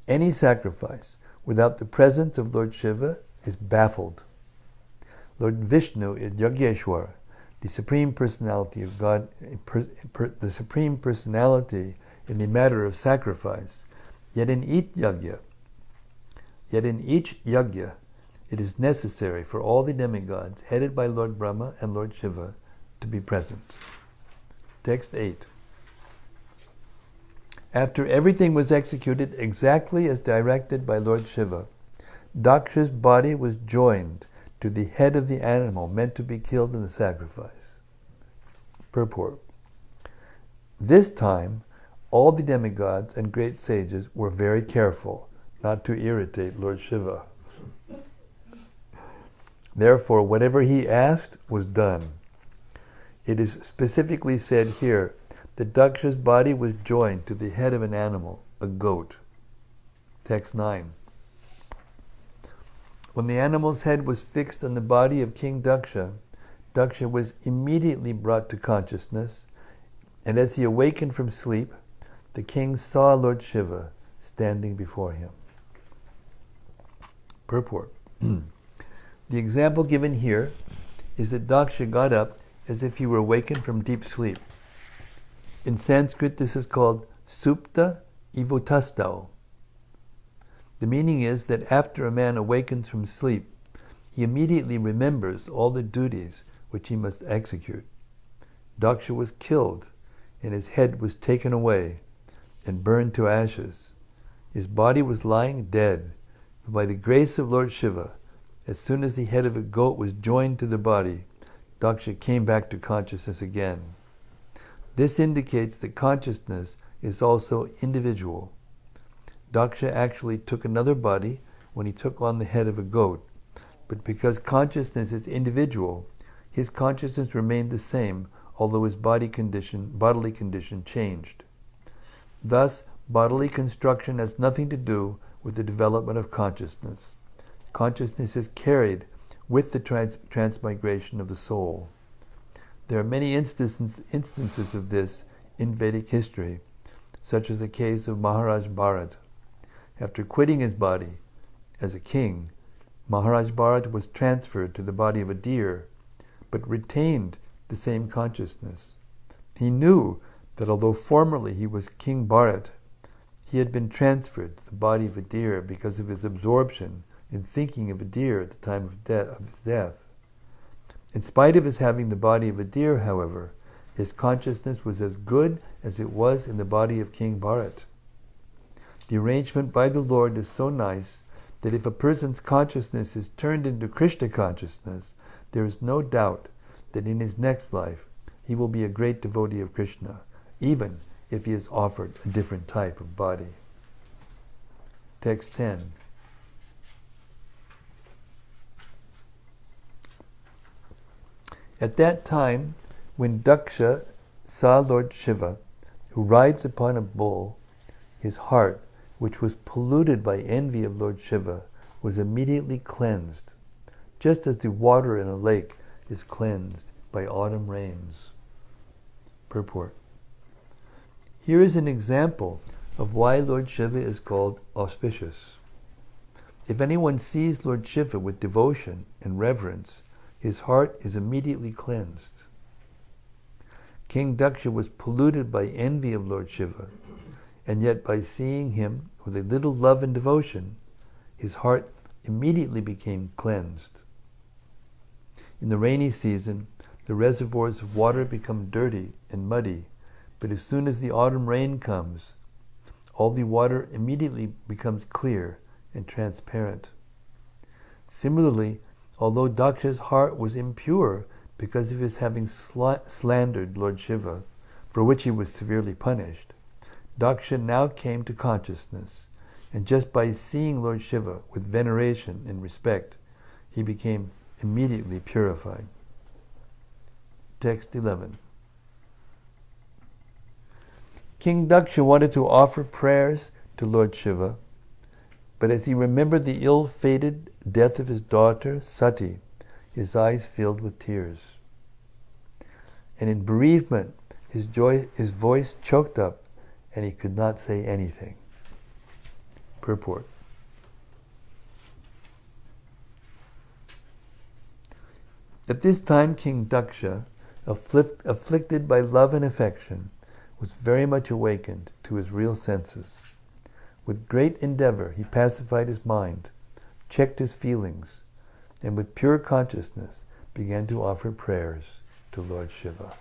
Any sacrifice without the presence of Lord Shiva is baffled. Lord Vishnu is Yagyeshwar, the Supreme Personality of God, the Supreme Personality in the matter of sacrifice. Yet in each yagya, it is necessary for all the demigods, headed by Lord Brahma and Lord Shiva, to be present. Text 8. After everything was executed exactly as directed by Lord Shiva, Daksha's body was joined to the head of the animal meant to be killed in the sacrifice. Purport. This time, all the demigods and great sages were very careful not to irritate Lord Shiva. Therefore, whatever he asked was done. It is specifically said here that Daksha's body was joined to the head of an animal, a goat. Text 9. When the animal's head was fixed on the body of King Daksha, Daksha was immediately brought to consciousness, and as he awakened from sleep, the king saw Lord Shiva standing before him. Purport. The example given here is that Daksha got up as if he were awakened from deep sleep. In Sanskrit, this is called supta ivutastau. The meaning is that after a man awakens from sleep, he immediately remembers all the duties which he must execute. Daksha was killed, and his head was taken away and burned to ashes. His body was lying dead, but by the grace of Lord Shiva, as soon as the head of a goat was joined to the body, Daksha came back to consciousness again. This indicates that consciousness is also individual. Daksha actually took another body when he took on the head of a goat, but because consciousness is individual, his consciousness remained the same, although his bodily condition changed. Thus, bodily construction has nothing to do with the development of consciousness. Consciousness is carried with the transmigration of the soul. There are many instances of this in Vedic history, such as the case of Maharaj Bharat. After quitting his body as a king, Maharaj Bharat was transferred to the body of a deer, but retained the same consciousness. He knew that although formerly he was King Bharat, he had been transferred to the body of a deer because of his absorption in thinking of a deer at the time of his death. In spite of his having the body of a deer, however, his consciousness was as good as it was in the body of King Bharat. The arrangement by the Lord is so nice that if a person's consciousness is turned into Krishna consciousness, there is no doubt that in his next life he will be a great devotee of Krishna, even if he is offered a different type of body. Text 10. At that time, when Daksha saw Lord Shiva, who rides upon a bull, his heart, which was polluted by envy of Lord Shiva, was immediately cleansed, just as the water in a lake is cleansed by autumn rains. Purport. Here is an example of why Lord Shiva is called auspicious. If anyone sees Lord Shiva with devotion and reverence, his heart is immediately cleansed. King Daksha was polluted by envy of Lord Shiva, and yet by seeing him with a little love and devotion, his heart immediately became cleansed. In the rainy season, the reservoirs of water become dirty and muddy, but as soon as the autumn rain comes, all the water immediately becomes clear and transparent. Similarly, although Daksha's heart was impure because of his having slandered Lord Shiva, for which he was severely punished, Daksha now came to consciousness, and just by seeing Lord Shiva with veneration and respect, he became immediately purified. Text 11. King Daksha wanted to offer prayers to Lord Shiva, but as he remembered the ill-fated death of his daughter, Sati, his eyes filled with tears. And in bereavement, his voice choked up, and he could not say anything. Purport. At this time, King Daksha, afflicted by love and affection, was very much awakened to his real senses. With great endeavor, he pacified his mind, checked his feelings, and with pure consciousness began to offer prayers to Lord Shiva.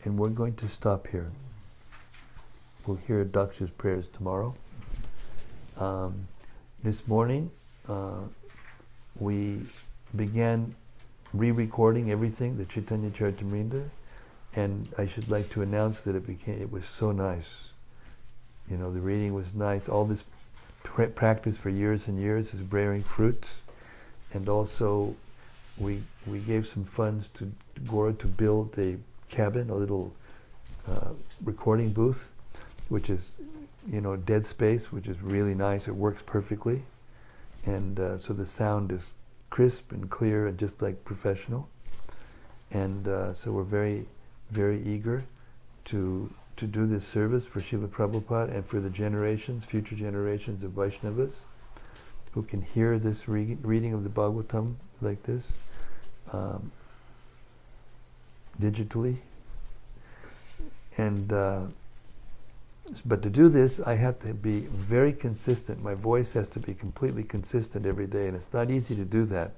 And we're going to stop here. We'll hear Daksha's prayers tomorrow. This morning, we began re-recording everything, the Chaitanya Charitamrita, and I should like to announce that it was so nice. You know, the reading was nice. All this practice for years and years is bearing fruits. And also, we gave some funds to Gora to build a cabin, a little recording booth, which is, dead space, which is really nice. It works perfectly. And so the sound is crisp and clear and just like professional. And so we're very, very eager to do this service for Srila Prabhupada and for the future generations of Vaishnavas who can hear this reading of the Bhagavatam like this, digitally. And but to do this, I have to be very consistent. My voice has to be completely consistent every day, and it's not easy to do that.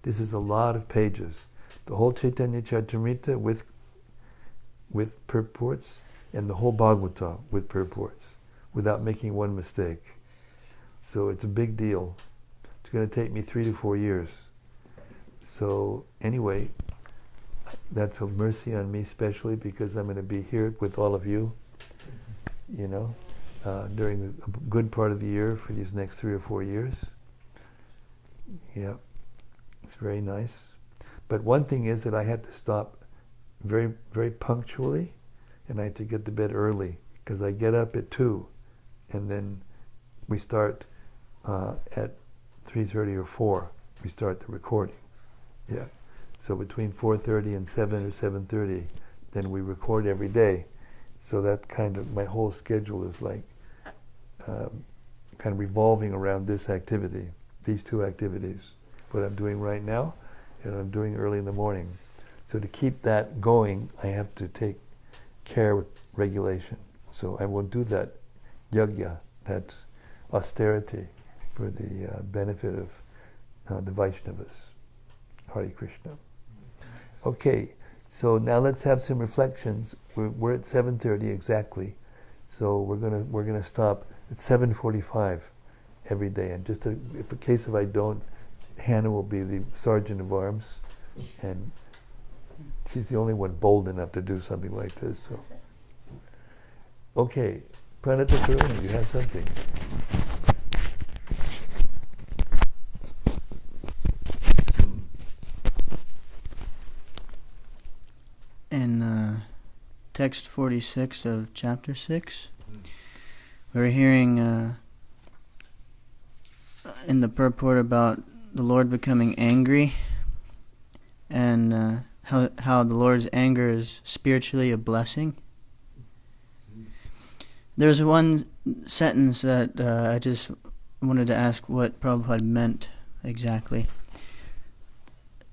This is a lot of pages. The whole Chaitanya Charitamrita with purports, and the whole Bhagavatam with purports, without making one mistake. So it's a big deal. It's going to take me 3 to 4 years. So anyway, that's a mercy on me, especially because I'm going to be here with all of you, during a good part of the year for these next 3 or 4 years. Yeah, it's very nice. But one thing is that I had to stop very, very punctually, and I had to get to bed early, because I get up at 2, and then we start at 3:30 or 4. We start the recording. Yeah. So between 4:30 and 7 or 7:30, then we record every day. So that my whole schedule is like kind of revolving around this activity, these two activities, what I'm doing right now and what I'm doing early in the morning. So to keep that going, I have to take care with regulation. So I will do that yajna, that's austerity for the benefit of the Vaishnavas. Hare Krishna. Okay, so now let's have some reflections. We're at 7:30 exactly, so we're gonna stop at 7:45 every day. And just if in case if I don't, Hannah will be the sergeant of arms, and she's the only one bold enough to do something like this. So, okay, Pranata Karuna, you have something. In text 46 of chapter 6, we're hearing in the purport about the Lord becoming angry and how the Lord's anger is spiritually a blessing. There's one sentence that I just wanted to ask what Prabhupada meant exactly.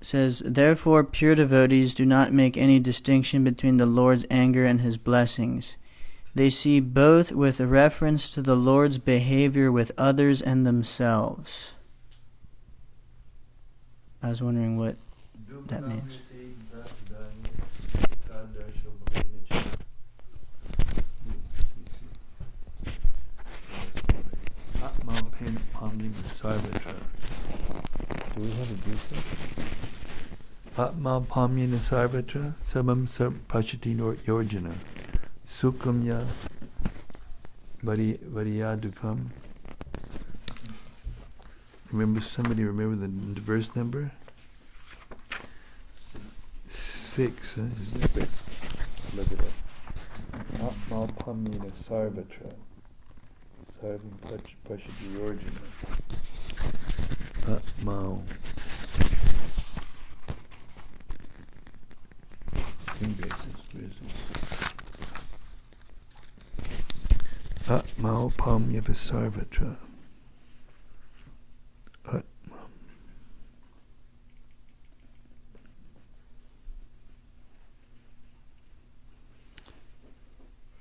It says, "Therefore pure devotees do not make any distinction between the Lord's anger and his blessings. They see both with reference to the Lord's behavior with others and themselves." I was wondering what that means. Do we have a juice? Atma Pamyana Sarvatra Samam Pashati Yorjana Sukamya Variyadukam. Somebody remember the verse number? 6, isn't it? Look at that. Atma Pamyana Sarvatra Sarvam Pashati Yorjana Atma. Atma Pamya Sarvatra. Atma.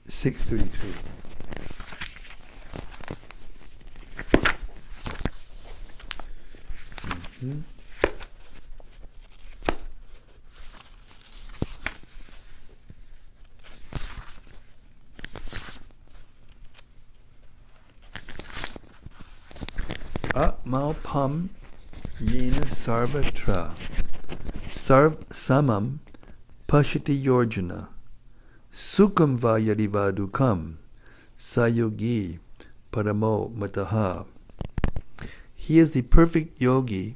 632. Atmalpam yena sarvatra samam pashati yorjana sukam va yadivadukam sayogi paramo mataha. He is the perfect yogi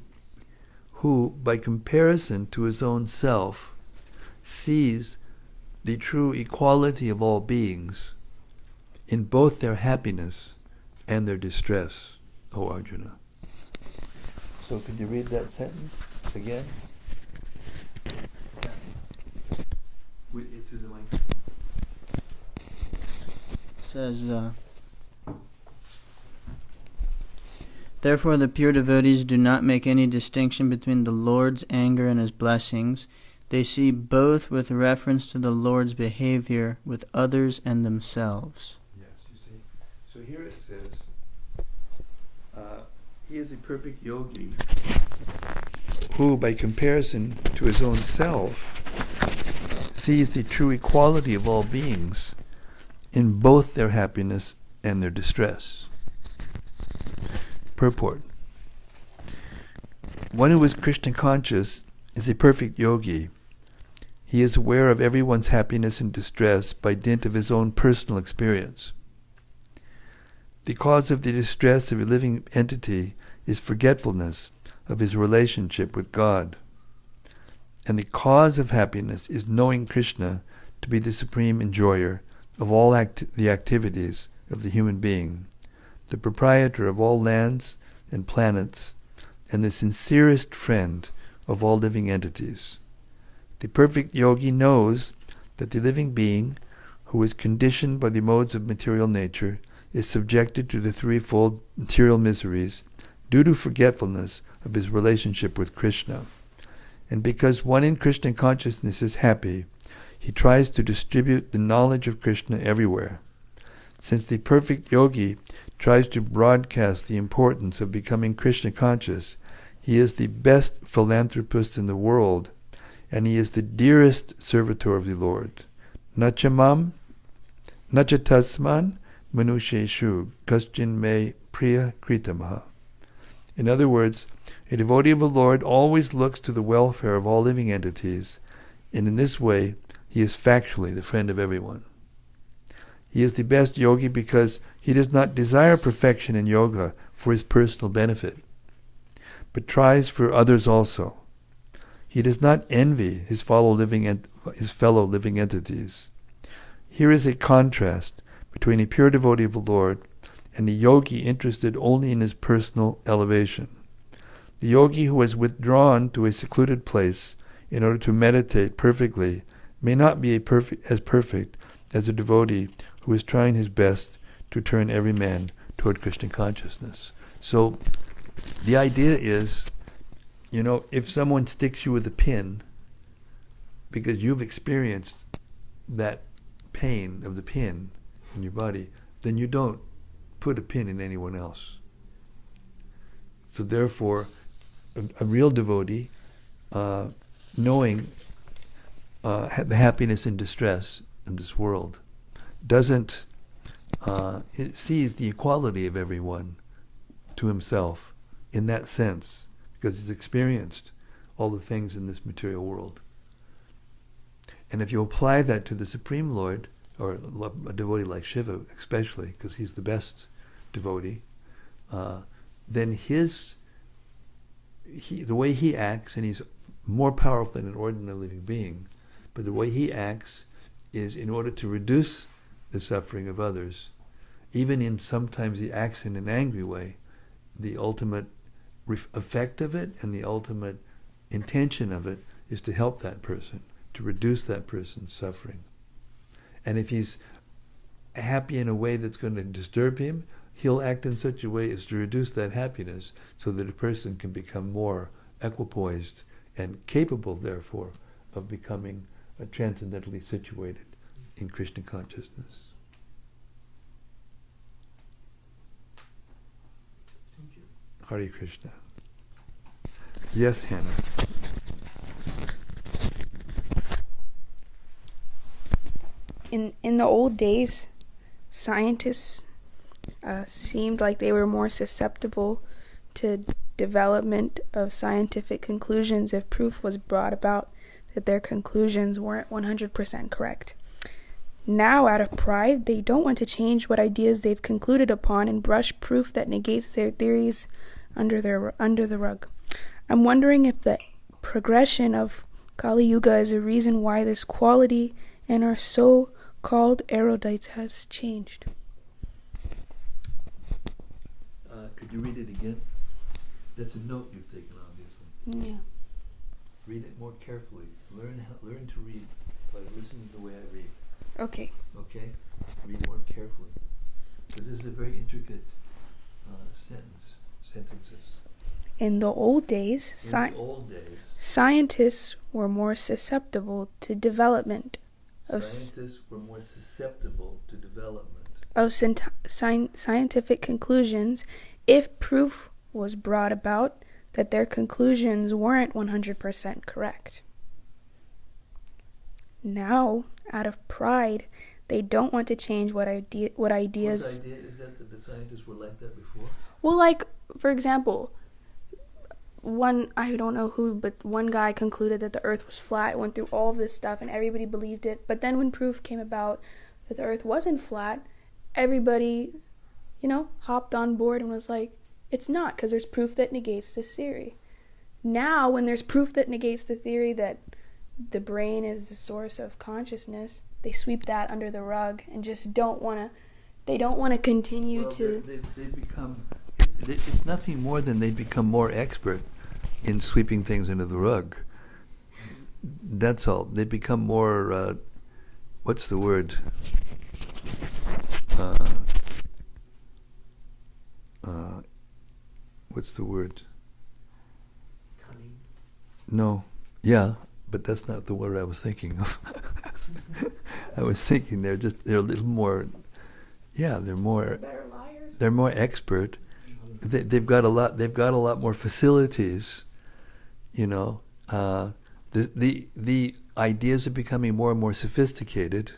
who, by comparison to his own self, sees the true equality of all beings in both their happiness and their distress. O Arjuna. So could you read that sentence again? Through the mic. It says, "Therefore the pure devotees do not make any distinction between the Lord's anger and his blessings. They see both with reference to the Lord's behavior with others and themselves." Yes, you see. So here it says, he is a perfect yogi who, by comparison to his own self, sees the true equality of all beings in both their happiness and their distress. Purport. One who is Krishna conscious is a perfect yogi. He is aware of everyone's happiness and distress by dint of his own personal experience. The cause of the distress of a living entity is forgetfulness of his relationship with God. And the cause of happiness is knowing Krishna to be the supreme enjoyer of all the activities of the human being, the proprietor of all lands and planets, and the sincerest friend of all living entities. The perfect yogi knows that the living being, who is conditioned by the modes of material nature, is subjected to the threefold material miseries due to forgetfulness of his relationship with Krishna. And because one in Krishna consciousness is happy, he tries to distribute the knowledge of Krishna everywhere. Since the perfect yogi tries to broadcast the importance of becoming Krishna conscious, he is the best philanthropist in the world, and he is the dearest servitor of the Lord. Nachamam, nachatasman, manusheshu, kaschin me priya kritamaha. In other words, a devotee of the Lord always looks to the welfare of all living entities, and in this way he is factually the friend of everyone. He is the best yogi because he does not desire perfection in yoga for his personal benefit, but tries for others also. He does not envy his fellow living entities. Here is a contrast between a pure devotee of the Lord and a yogi interested only in his personal elevation. The yogi who has withdrawn to a secluded place in order to meditate perfectly may not be as perfect as a devotee who is trying his best to turn every man toward Krishna consciousness. So the idea is, if someone sticks you with a pin because you've experienced that pain of the pin in your body, then you don't put a pin in anyone else. So therefore, a real devotee, knowing the happiness and distress in this world, it sees the equality of everyone to himself in that sense, because he's experienced all the things in this material world. And if you apply that to the Supreme Lord, or a devotee like Shiva especially, because he's the best devotee, then the way he acts, and he's more powerful than an ordinary living being, but the way he acts is in order to reduce the suffering of others. Even in sometimes he acts in an angry way, the ultimate effect of it and the ultimate intention of it is to help that person, to reduce that person's suffering. And if he's happy in a way that's going to disturb him, he'll act in such a way as to reduce that happiness so that a person can become more equipoised and capable, therefore, of becoming transcendentally situated in Krishna consciousness. Thank you. Hare Krishna. Yes, Hannah. In the old days, scientists seemed like they were more susceptible to development of scientific conclusions if proof was brought about that their conclusions weren't 100% correct. Now, out of pride, they don't want to change what ideas they've concluded upon and brush proof that negates their theories under the rug. I'm wondering if the progression of Kali Yuga is a reason why this quality in our so-called erudites has changed. Could you read it again? That's a note you've taken, obviously. Yeah. Read it more carefully. Learn to read by listening to the way I read. Okay. Okay? Read more carefully. Because this is a very intricate sentences. In the old days, scientists were more susceptible to development of scientific conclusions if proof was brought about that their conclusions weren't 100% correct. Now, out of pride, they don't want to change what ideas... What idea is that the scientists were like that before? Well, like, for example, I don't know who, but one guy concluded that the earth was flat, went through all of this stuff, and everybody believed it. But then when proof came about that the earth wasn't flat, everybody, hopped on board and was like, it's not, because there's proof that negates this theory. Now, when there's proof that negates the theory that the brain is the source of consciousness, they sweep that under the rug and just don't want to continue to... They've become... It's nothing more than they've become more expert in sweeping things under the rug. That's all. They've become more... what's the word? What's the word? Cunning. No. Yeah, but that's not the word I was thinking of. I was thinking they're a little more... Yeah, they're more... Better liars? They're more expert. They've got a lot more facilities. The ideas are becoming more and more sophisticated.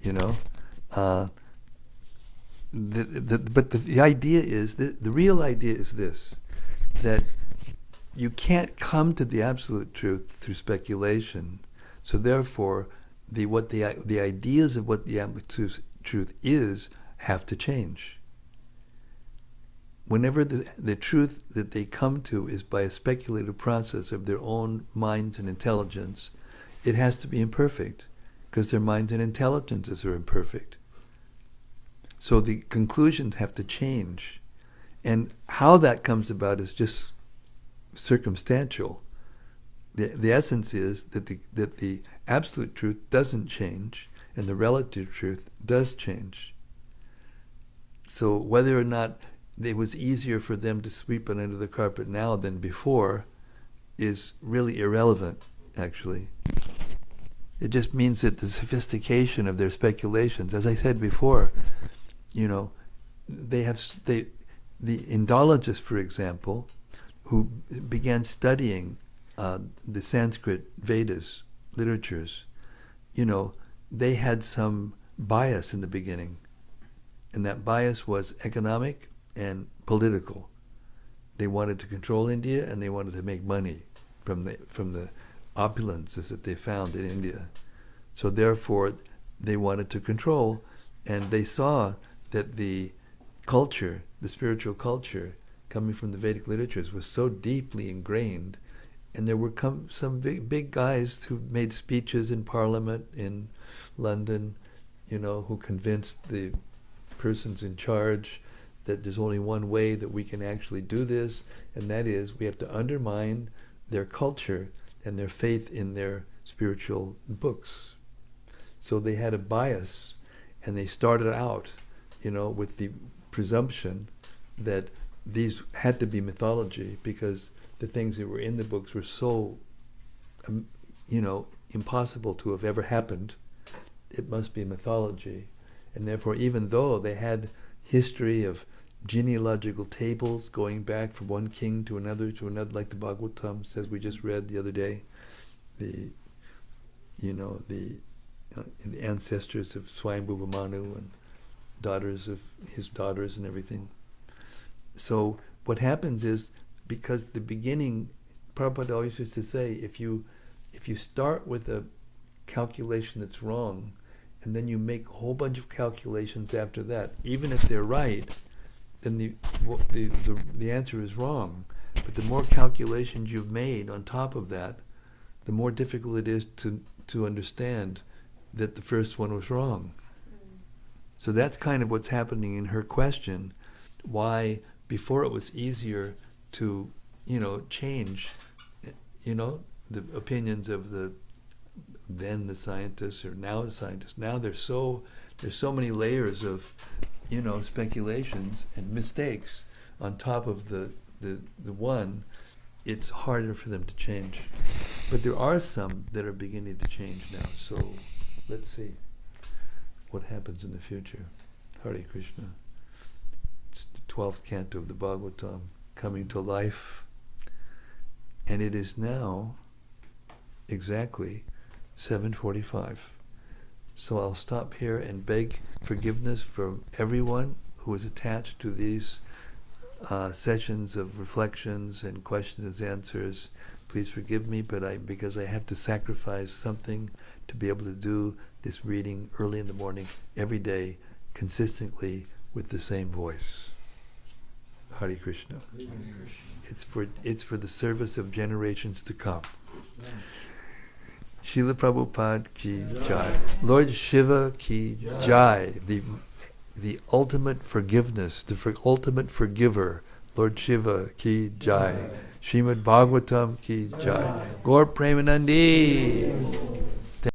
But the idea is the real idea is this: that you can't come to the absolute truth through speculation. So therefore, the ideas of what the absolute truth is have to change. Whenever the truth that they come to is by a speculative process of their own minds and intelligence, it has to be imperfect, because their minds and intelligences are imperfect. So the conclusions have to change. And how that comes about is just circumstantial. the essence is that the absolute truth doesn't change, and the relative truth does change. So whether or not it was easier for them to sweep it under the carpet now than before is really irrelevant, actually. It just means that the sophistication of their speculations, as I said before, the Indologists, for example, who began studying the Sanskrit Vedas literatures, they had some bias in the beginning, and that bias was economic and political. They wanted to control India, and they wanted to make money from the opulences that they found in India. So therefore, they wanted to control, and they saw that the culture, the spiritual culture, coming from the Vedic literatures was so deeply ingrained, and there were some big guys who made speeches in Parliament in London, who convinced the persons in charge that there's only one way that we can actually do this, and that is we have to undermine their culture and their faith in their spiritual books. So they had a bias, and they started out, with the presumption that these had to be mythology because the things that were in the books were so, impossible to have ever happened. It must be mythology. And therefore, even though they had history of genealogical tables going back from one king to another, like the Bhagavatam says we just read the other day, the ancestors of Swayambhuva Manu and daughters of his daughters and everything. So what happens is, because the beginning, Prabhupada always used to say, if you start with a calculation that's wrong, and then you make a whole bunch of calculations after that, even if they're right, then the answer is wrong. But the more calculations you've made on top of that, the more difficult it is to understand that the first one was wrong. So that's kind of what's happening in her question, why before it was easier to, change, the opinions of the scientists or now the scientists. Now there's so many layers of, speculations and mistakes on top of the one, it's harder for them to change. But there are some that are beginning to change now. So let's see what happens in the future. Hare Krishna. It's the 12th canto of the Bhagavatam coming to life. And it is now exactly 7:45. So I'll stop here and beg forgiveness from everyone who is attached to these sessions of reflections and questions and answers. Please forgive me, because I have to sacrifice something to be able to do this reading early in the morning every day, consistently with the same voice. Hare Krishna. It's for the service of generations to come. Srila Prabhupada ki jai. Lord Shiva ki jai. The ultimate forgiveness, the ultimate forgiver. Lord Shiva ki jai. Srimad-Bhagavatam ki jai. Gaur Premanandi.